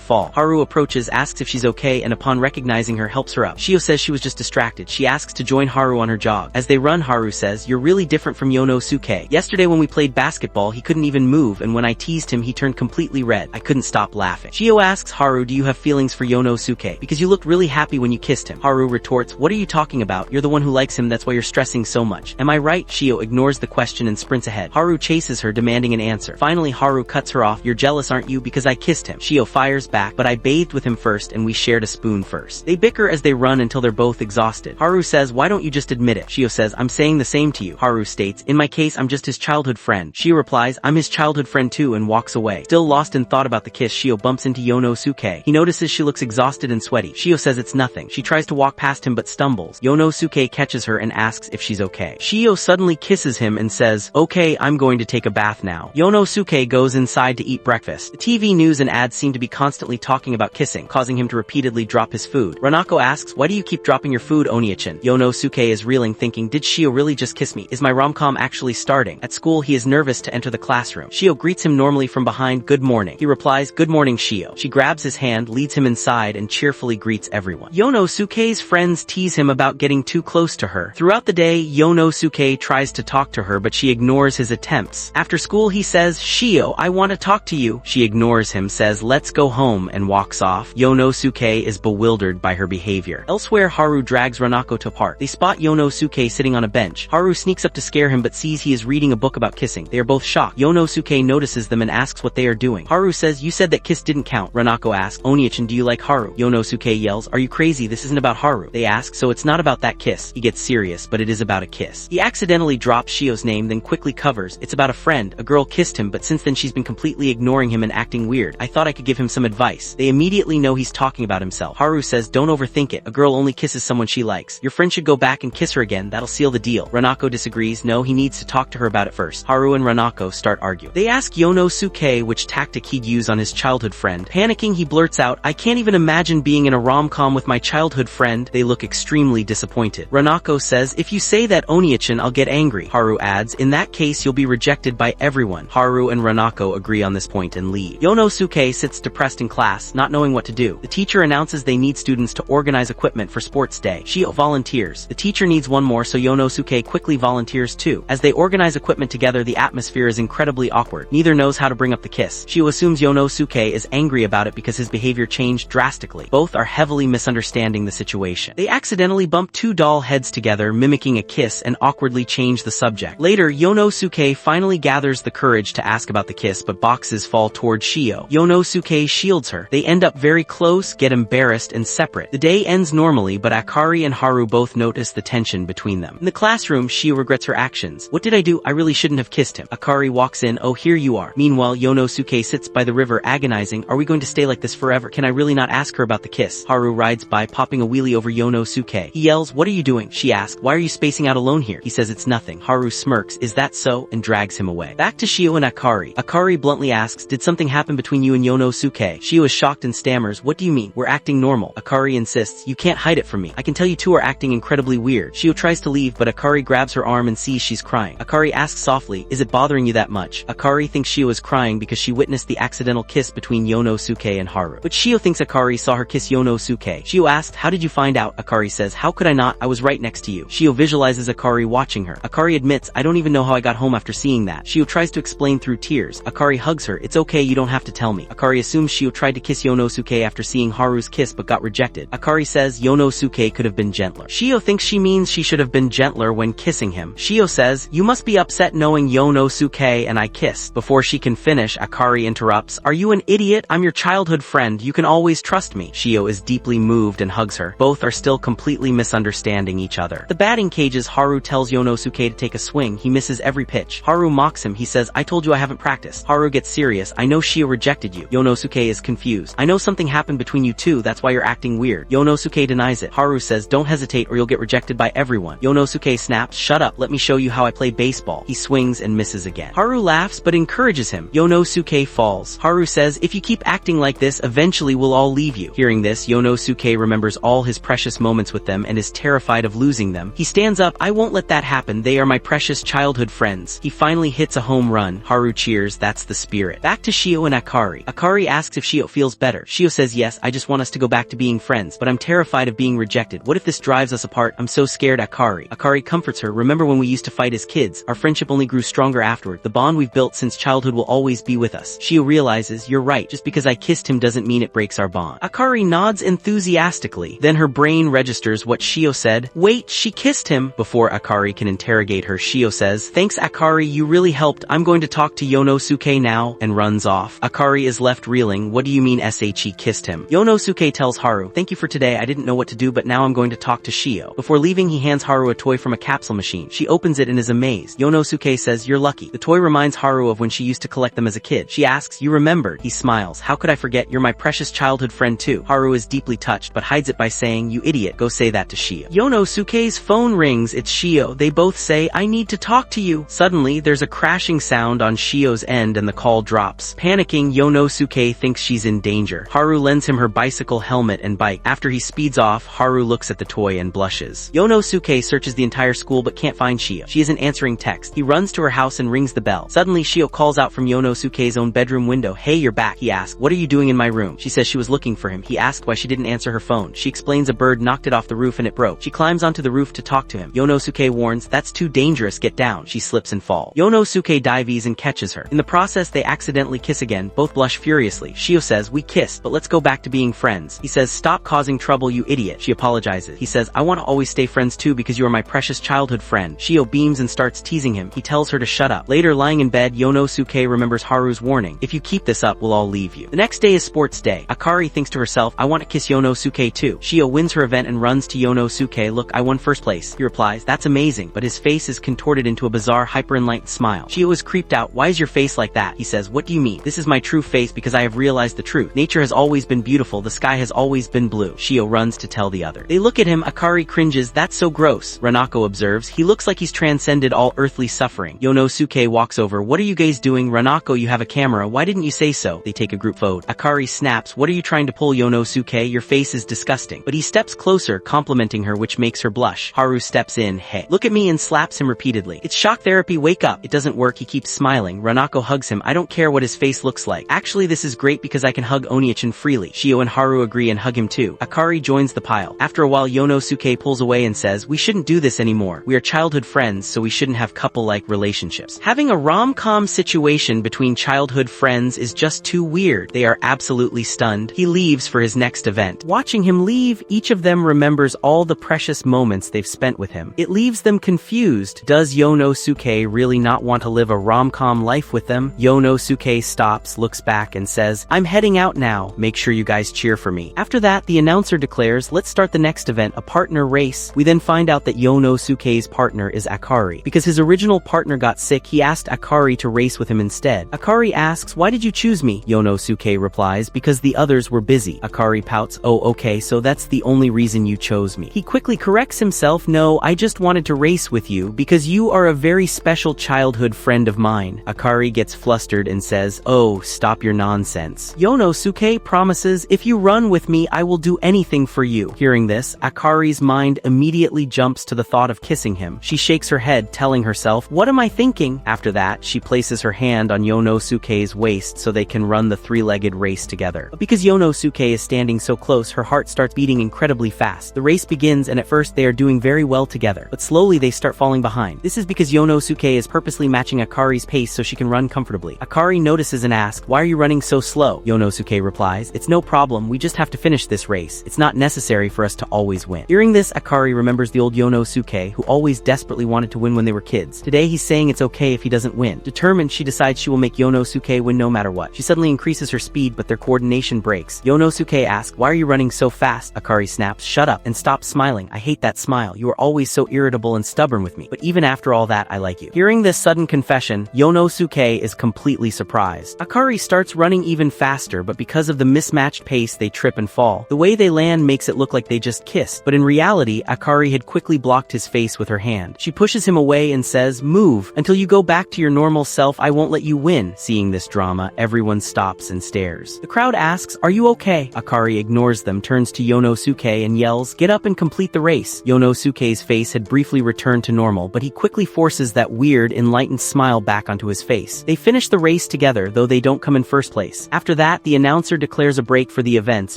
fall. Haru approaches, asks if she's okay, and upon recognizing her, helps her up. Shio says she was just distracted. She asks to join Haru on her jog. As they run, Haru says, "You're really different from Yonosuke. Yesterday when we played basketball, he couldn't even move, and when I teased him, he turned completely red. I couldn't stop laughing." Shio asks Haru, "Do you have feelings for Yonosuke? Because you looked really happy when you kissed him." Haru retorts, "What are you talking about? You're the one who likes him, that's why you're stressing so much. Am I right?" Shio ignores the question and sprints ahead. Haru chases her, demanding an answer. Finally, Haru cuts her off. "You're jealous, aren't you? Because I kissed him." Shio fires back, "But I bathed with him first and we shared a spoon first." They bicker as they run until they're both exhausted. Haru says, "Why don't you just admit it?" Shio says, "I'm saying the same to you." Haru states, "In my case, I'm just his childhood friend." Shio replies, "I'm his childhood friend too," and walks away. Still lost in thought about the kiss, Shio bumps into Yonosuke. He notices she looks exhausted and sweaty. Shio says it's nothing. She tries to walk past him but stumbles. Yonosuke catches her and asks if she's okay. Shio suddenly kisses him and says, "Okay, I'm going to take a bath now." Yonosuke goes inside to eat breakfast. The TV news and ads seem to be constantly talking about kissing, causing him to repeatedly drop his food. Ranako asks, "Why do you keep dropping your food, Onia-chan?" Yonosuke is reeling, thinking, did Shio really just kiss me? Is my rom-com actually starting? At school, he is nervous to enter the classroom. Shio greets him normally from behind, "Good morning." He replies, "Good morning, Shio." She grabs his hand, leads him inside, and cheerfully greets everyone. Yonosuke's friends tease him about getting too close to her. Throughout the day, Yonosuke tries to talk to her, but she ignores his attempts. After school, he says, "Shio, I want to talk to you." She ignores him, says, "Let's go home," and walks off. Yonosuke is bewildered by her behavior. Elsewhere, Haru drags Ranako to park. They spot Yonosuke sitting on a bench. Haru sneaks up to scare him but sees he is reading a book about kissing. They are both shocked. Yonosuke notices them and asks what they are doing. Haru says, "You said that kiss didn't count." Ranako asks, "Onia-chan, do you like Haru?" Yonosuke yells, "Are you crazy? This isn't about Haru." They ask, "So it's not about that kiss." He gets serious, but it is about a kiss. He accidentally drops Shio's name, then quickly covers, "It's about a friend. A girl kissed him, but since then she's been completely ignoring him and acting weird. I thought I could give him some advice." They immediately know he's talking about himself. Haru says, "Don't overthink it. A girl only kisses someone she likes. Your friend should go back and kiss her again. That'll seal the deal." Ranako disagrees. No, he needs to talk to her about it first. Haru and Ranako start arguing. They ask Yonosuke which tactic he'd use on his childhood friend. Panicking, he blurts out, "I can't even imagine being in a rom-com with my childhood friend." They look extremely disappointed. Ranako says, "If you say that, Onia-chan, I'll get angry." Haru adds, "In that case, you'll be rejected by everyone." Haru and Ranako agree on this point and leave. Yonosuke sits depressed in class, not knowing what to do. The teacher announces they need students to organize equipment for sports day. Shio volunteers. The teacher needs one more, so Yonosuke quickly volunteers too. As they organize equipment together, the atmosphere is incredibly awkward. Neither knows how to bring up the kiss. Shio assumes Yonosuke is angry about it because his behavior changed drastically. Both are heavily misunderstanding the situation. They accidentally bump two doll heads together, mimicking a kiss, and awkwardly change the subject. Later, Yonosuke finally gathers the courage to ask about the kiss, but boxes fall towards Shio. Yonosuke shields her. They end up very close, get embarrassed, and separate. The day ends normally, but Akari and Haru both notice the tension between them. In the classroom, Shio regrets her actions. "What did I do? I really shouldn't have kissed him." Akari walks in, "Oh, here you are." Meanwhile, Yonosuke sits by the river agonizing, "Are we going to stay like this forever? Can I really not ask her about the kiss?" Haru rides by, popping a wheelie over Yonosuke. He yells, "What are you doing?" She asks, "Why are you spacing out alone here?" He says it's nothing. Haru smirks, "Is that so?" and drags him away. Back to Shio and Akari. Akari bluntly asks, "Did something happen between you and Yonosuke?" Shio is shocked and stammers, "What do you mean? We're acting normal." Akari insists, "You can't hide it from me. I can tell you two are acting incredibly weird." Shio tries to leave, but Akari grabs her arm and sees she's crying. Akari asks softly, "Is it bothering you that much?" Akari thinks Shio is crying because she witnessed the accidental kiss between Yonosuke and Haru. But Shio thinks Akari saw her kiss Yonosuke. Shio asks, "How did you find out?" Akari says, "How could I not? I was right next to you." Shio visualizes Akari watching her. Akari admits, "I don't even know how I got home after seeing that." Shio tries to explain through tears. Akari hugs her. "It's okay, you don't have to tell me." Akari assumes Shio tried to kiss Yonosuke after seeing Haru's kiss but got rejected. Akari says Yonosuke could have been gentler. Shio thinks she means she should have been gentler when kissing him. Shio says, "You must be upset knowing Yonosuke and I kissed." Before she can finish, Akari interrupts, "Are you an idiot? I'm your childhood friend. You can always trust me." Shio is deeply moved and hugs her. Both are still completely misunderstanding each other. The batting cages, Haru tells Yonosuke to take a swing. He misses every pitch. Haru mocks him. He says, "I told you I haven't practiced." Haru gets serious. "I know Shio rejected you." Yonosuke is confused. "I know something happened between you two, that's why you're acting weird." Yonosuke denies it. Haru says, "Don't hesitate or you'll get rejected by everyone." Yonosuke snaps, "Shut up, let me show you how I play baseball." He swings and misses again. Haru laughs but encourages him. Yonosuke falls. Haru says, "If you keep acting like this, eventually we'll all leave you." Hearing this, Yonosuke Yonosuke remembers all his precious moments with them and is terrified of losing them. He stands up, I won't let that happen, they are my precious childhood friends. He finally hits a home run. Haru cheers, that's the spirit. Back to Shio and Akari. Akari asks if Shio feels better. Shio says yes, I just want us to go back to being friends, but I'm terrified of being rejected. What if this drives us apart? I'm so scared. Akari comforts her, remember when we used to fight as kids? Our friendship only grew stronger afterward. The bond we've built since childhood will always be with us. Shio realizes, you're right, just because I kissed him doesn't mean it breaks our bond. Akari nods enthusiastically. Then her brain registers what Shio said. Wait, she kissed him. Before Akari can interrogate her, Shio says, thanks Akari, you really helped. I'm going to talk to Yonosuke now, and runs off. Akari is left reeling. What do you mean she kissed him? Yonosuke tells Haru, thank you for today, I didn't know what to do but now I'm going to talk to Shio. Before leaving he hands Haru a toy from a capsule machine. She opens it and is amazed. Yonosuke says, you're lucky. The toy reminds Haru of when she used to collect them as a kid. She asks, you remembered? He smiles. How could I forget? You're my precious childhood friend too. Haru is deeply touched but hides it by saying, you idiot, go say that to Shio. Yonosuke's phone rings. It's Shio. They both say, I need to talk to you. Suddenly, there's a crashing sound on Shio's end and the call drops. Panicking, Yonosuke thinks she's in danger. Haru lends him her bicycle helmet and bike. After he speeds off, Haru looks at the toy and blushes. Yonosuke searches the entire school but can't find Shio. She isn't answering text. He runs to her house and rings the bell. Suddenly, Shio calls out from Yonosuke's own bedroom window. Hey, you're back. He asks, what are you doing in my room? She says she was looking for him. He asked why she didn't answer her phone. She explains a bird knocked it off the roof and it broke. She climbs onto the roof to talk to him. Yonosuke warns, that's too dangerous, get down. She slips and falls. Yonosuke dives and catches her. In the process, they accidentally kiss again. Both blush furiously. Shio says, we kissed, but let's go back to being friends. He says, stop causing trouble, you idiot. She apologizes. He says, I want to always stay friends too because you are my precious childhood friend. Shio beams and starts teasing him. He tells her to shut up. Later, lying in bed, Yonosuke remembers Haru's warning. If you keep this up, we'll all leave you. The next day is sports day. Akari thinks to herself, I want to kiss Yonosuke too. Shio wins her event and runs to Yonosuke. Look, I won first place. He replies, that's amazing, but his face is contorted into a bizarre hyper-enlightened smile. Shio is creeped out. Why is your face like that? He says, what do you mean? This is my true face because I have realized the truth. Nature has always been beautiful. The sky has always been blue. Shio runs to tell the other. They look at him. Akari cringes. That's so gross. Ranako observes. He looks like he's transcended all earthly suffering. Yonosuke walks over. What are you guys doing? Ranako, you have a camera. Why didn't you say so? They take a group photo. Akari snaps. What are you trying to pull, Yonosuke? Your face is disgusting. But he steps closer, complimenting her, which makes her blush. Haru steps in. Hey, look at me, and slaps him repeatedly. It's shock therapy. Wake up. It doesn't work. He keeps smiling. Ranako hugs him. I don't care what his face looks like. Actually, this is great because I can hug Oniichan freely. Shio and Haru agree and hug him too. Akari joins the pile. After a while, Yonosuke pulls away and says, we shouldn't do this anymore. We are childhood friends, so we shouldn't have couple-like relationships. Having a rom-com situation between childhood friends is just too weird. They are absolutely stunned. He leaves for his next event. Watching him leave, each of them remembers all the precious moments they've spent with him. It leaves them confused. Does Yonosuke really not want to live a rom-com life with them? Yonosuke stops, looks back, and says, I'm heading out now. Make sure you guys cheer for me. After that, the announcer declares, let's start the next event, a partner race. We then find out that Yonosuke's partner is Akari. Because his original partner got sick, he asked Akari to race with him instead. Akari asks, why did you choose me? Yonosuke replies, because the others were busy. Akari pouts, oh okay, so that's the only reason you chose me. He quickly corrects himself, no, I just wanted to race with you because you are a very special childhood friend of mine. Akari gets flustered and says, oh, stop your nonsense. Yonosuke promises, if you run with me, I will do anything for you. Hearing this, Akari's mind immediately jumps to the thought of kissing him. She shakes her head, telling herself, what am I thinking? After that, she places her hand on Yonosuke's waist so they can run the three-legged race together. But because Yonosuke is standing so close, her heart starts beating incredibly fast. The race begins, and at first they are doing very well together, but slowly they start falling behind. This is because Yonosuke is purposely matching Akari's pace so she can run comfortably. Akari notices and asks, why are you running so slow? Yonosuke replies, it's no problem, we just have to finish this race. It's not necessary for us to always win. Hearing this, Akari remembers the old Yonosuke, who always desperately wanted to win when they were kids. Today he's saying it's okay if he doesn't win. Determined, she decides she will make Yonosuke win no matter what. She suddenly increases her speed, but their coordination breaks. Yonosuke asks, why are you running so fast? Akari snaps, shut up and stop smiling. I hate that smile. You are always so irritable and stubborn with me. But even after all that, I like you. Hearing this sudden confession, Yonosuke is completely surprised. Akari starts running even faster, but because of the mismatched pace, they trip and fall. The way they land makes it look like they just kissed, but in reality, Akari had quickly blocked his face with her hand. She pushes him away and says, move. Until you go back to your normal self, I won't let you win. Seeing this drama, everyone stops and stares. The crowd asks, are you okay? Akari ignores ignores them, turns to Yonosuke and yells, "Get up and complete the race." Yonosuke's face had briefly returned to normal, but he quickly forces that weird, enlightened smile back onto his face. They finish the race together, though they don't come in first place. After that, the announcer declares a break for the events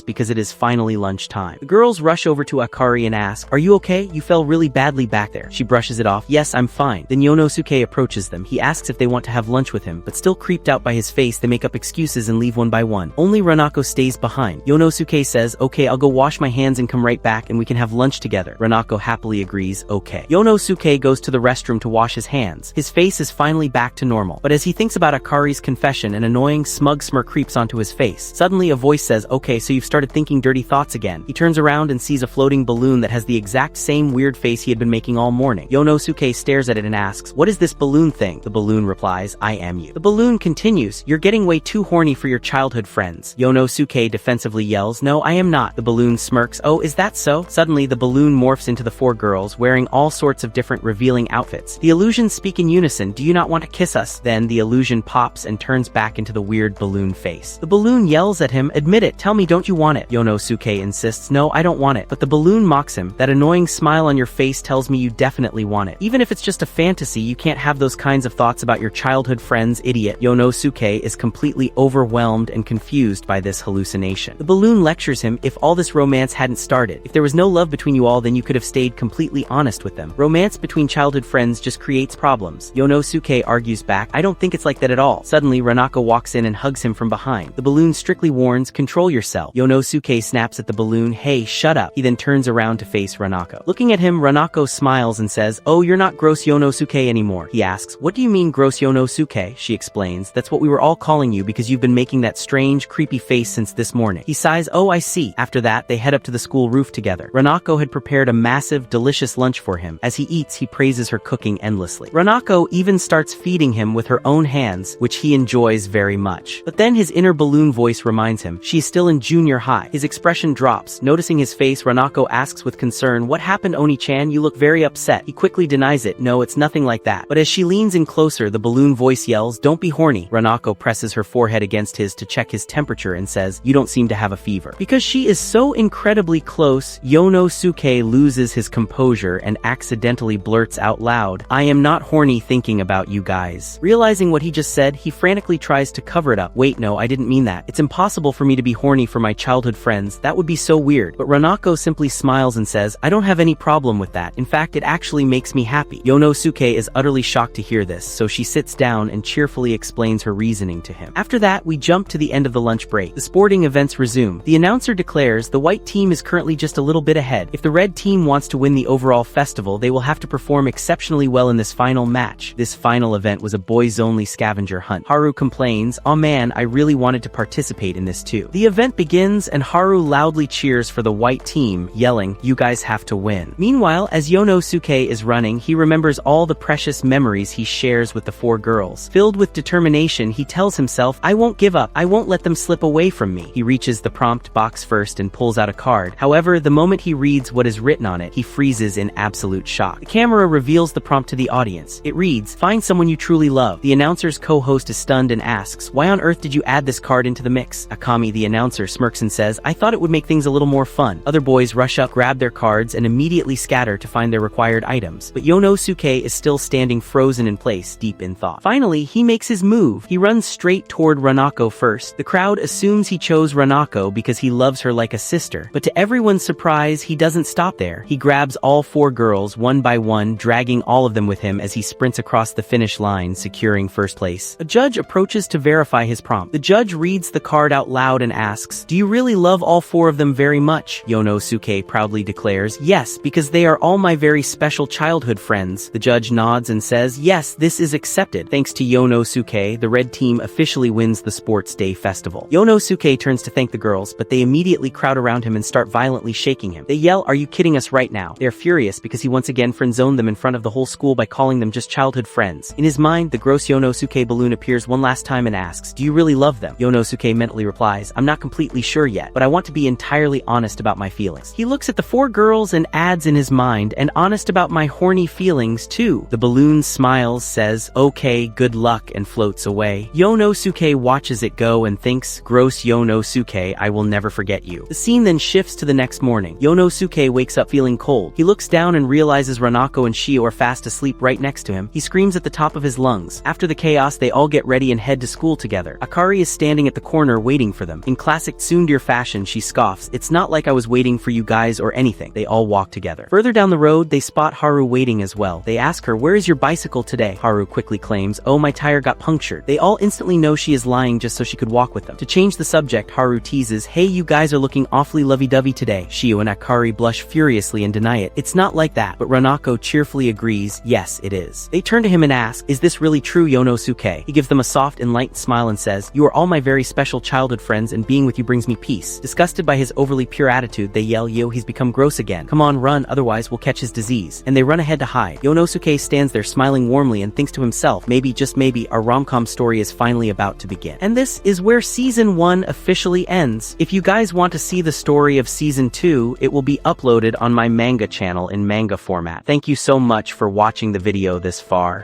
because it is finally lunchtime. The girls rush over to Akari and ask, "Are you okay? You fell really badly back there." She brushes it off. "Yes, I'm fine." Then Yonosuke approaches them. He asks if they want to have lunch with him, but still creeped out by his face, they make up excuses and leave one by one. Only Ranako stays behind. Yonosuke says, "Okay, I'll go wash my hands and come right back and we can have lunch together." Ranako happily agrees, "Okay." Yonosuke goes to the restroom to wash his hands. His face is finally back to normal, but as he thinks about Akari's confession, an annoying, smug smirk creeps onto his face. Suddenly a voice says, "Okay, so you've started thinking dirty thoughts again." He turns around and sees a floating balloon that has the exact same weird face he had been making all morning. Yonosuke stares at it and asks, "What is this balloon thing?" The balloon replies, "I am you." The balloon continues, "You're getting way too horny for your childhood friends." Yonosuke defensively yells, "No, I am not." The balloon smirks, "Oh, is that so?" Suddenly the balloon morphs into the four girls, wearing all sorts of different revealing outfits. The illusions speak in unison, "Do you not want to kiss us?" Then the illusion pops and turns back into the weird balloon face. The balloon yells at him, "Admit it, tell me, don't you want it?" Yonosuke insists, "No, I don't want it." But the balloon mocks him, "That annoying smile on your face tells me you definitely want it. Even if it's just a fantasy, you can't have those kinds of thoughts about your childhood friends, idiot." Yonosuke is completely overwhelmed and confused by this hallucination. The balloon lectures him, "If all this romance hadn't started, if there was no love between you all, then you could have stayed completely honest with them. Romance between childhood friends just creates problems." Yonosuke argues back, "I don't think it's like that at all." Suddenly, Ranako walks in and hugs him from behind. The balloon strictly warns, "Control yourself." Yonosuke snaps at the balloon, "Hey, shut up." He then turns around to face Ranako. Looking at him, Ranako smiles and says, "Oh, you're not gross Yonosuke anymore." He asks, "What do you mean gross Yonosuke?" She explains, "That's what we were all calling you because you've been making that strange, creepy face since this morning." He sighs, "Oh, I see." After that, they head up to the school roof together. Ranako had prepared a massive, delicious lunch for him. As he eats, he praises her cooking endlessly. Ranako even starts feeding him with her own hands, which he enjoys very much. But then his inner balloon voice reminds him, she's still in junior high. His expression drops. Noticing his face, Ranako asks with concern, "What happened, Oni-chan? You look very upset." He quickly denies it, "No, it's nothing like that." But as she leans in closer, the balloon voice yells, "Don't be horny." Ranako presses her forehead against his to check his temperature and says, "You don't seem to have a fever." Because she is so incredibly close, Yonosuke loses his composure and accidentally blurts out loud, "I am not horny thinking about you guys." Realizing what he just said, he frantically tries to cover it up. "Wait, no, I didn't mean that. It's impossible for me to be horny for my childhood friends. That would be so weird." But Ranako simply smiles and says, "I don't have any problem with that. In fact, it actually makes me happy." Yonosuke is utterly shocked to hear this, so she sits down and cheerfully explains her reasoning to him. After that, we jump to the end of the lunch break. The sporting events resume. The announcer declares the white team is currently just a little bit ahead. If the red team wants to win the overall festival, they will have to perform exceptionally well in this final match. This final event was a boys-only scavenger hunt. Haru complains, "Aw man, I really wanted to participate in this too." The event begins and Haru loudly cheers for the white team, yelling, "You guys have to win." Meanwhile, as Yonosuke is running, he remembers all the precious memories he shares with the four girls. Filled with determination, he tells himself, "I won't give up. I won't let them slip away from me." He reaches the prompt box first and pulls out a card. However, the moment he reads what is written on it, he freezes in absolute shock. The camera reveals the prompt to the audience. It reads, "Find someone you truly love." The announcer's co-host is stunned and asks, "Why on earth did you add this card into the mix?" Akami, the announcer, smirks and says, "I thought it would make things a little more fun." Other boys rush up, grab their cards, and immediately scatter to find their required items. But Yonosuke is still standing frozen in place, deep in thought. Finally, he makes his move. He runs straight toward Ranako first. The crowd assumes he chose Ranako because he loves her like a sister. But to everyone's surprise, he doesn't stop there. He grabs all four girls one by one, dragging all of them with him as he sprints across the finish line, securing first place. A judge approaches to verify his prompt. The judge reads the card out loud and asks, "Do you really love all four of them very much?" Yonosuke proudly declares, "Yes, because they are all my very special childhood friends." The judge nods and says, "Yes, this is accepted." Thanks to Yonosuke, the red team officially wins the Sports Day Festival. Yonosuke turns to thank the girls, but they immediately crowd around him and start violently shaking him. They yell, "Are you kidding us right now?" They are furious because he once again friend-zoned them in front of the whole school by calling them just childhood friends. In his mind, the gross Yonosuke balloon appears one last time and asks, "Do you really love them?" Yonosuke mentally replies, "I'm not completely sure yet, but I want to be entirely honest about my feelings." He looks at the four girls and adds in his mind, "And honest about my horny feelings too." The balloon smiles, says, "Okay, good luck," and floats away. Yonosuke watches it go and thinks, "Gross Yonosuke, I will never forget you. The scene then shifts to the next morning. Yonosuke wakes up feeling cold. He looks down and realizes Ranako and Shio are fast asleep right next to him. He screams at the top of his lungs. After the chaos, they all get ready and head to school together. Akari is standing at the corner waiting for them. In classic tsundere fashion, she scoffs, "It's not like I was waiting for you guys or anything." They all walk together. Further down the road, they spot Haru waiting as well. They ask her, "Where is your bicycle today?" Haru quickly claims, "Oh, my tire got punctured." They all instantly know she is lying just so she could walk with them. To change the subject, Haru teases, "Hey, you guys are looking awfully lovey-dovey today." Shio and Akari blush furiously and deny it. "It's not like that." But Ranako cheerfully agrees, "Yes, it is." They turn to him and ask, "Is this really true, Yonosuke?" He gives them a soft, enlightened smile and says, "You are all my very special childhood friends, and being with you brings me peace." Disgusted by his overly pure attitude, they yell, "Yo, he's become gross again. Come on, run, otherwise we'll catch his disease." And they run ahead to hide. Yonosuke stands there smiling warmly and thinks to himself, maybe, just maybe, our rom-com story is finally about to begin. And this is where Season 1 officially ends. If you guys want to see the story of Season 2, it will be uploaded on my manga channel in manga format. Thank you so much for watching the video this far.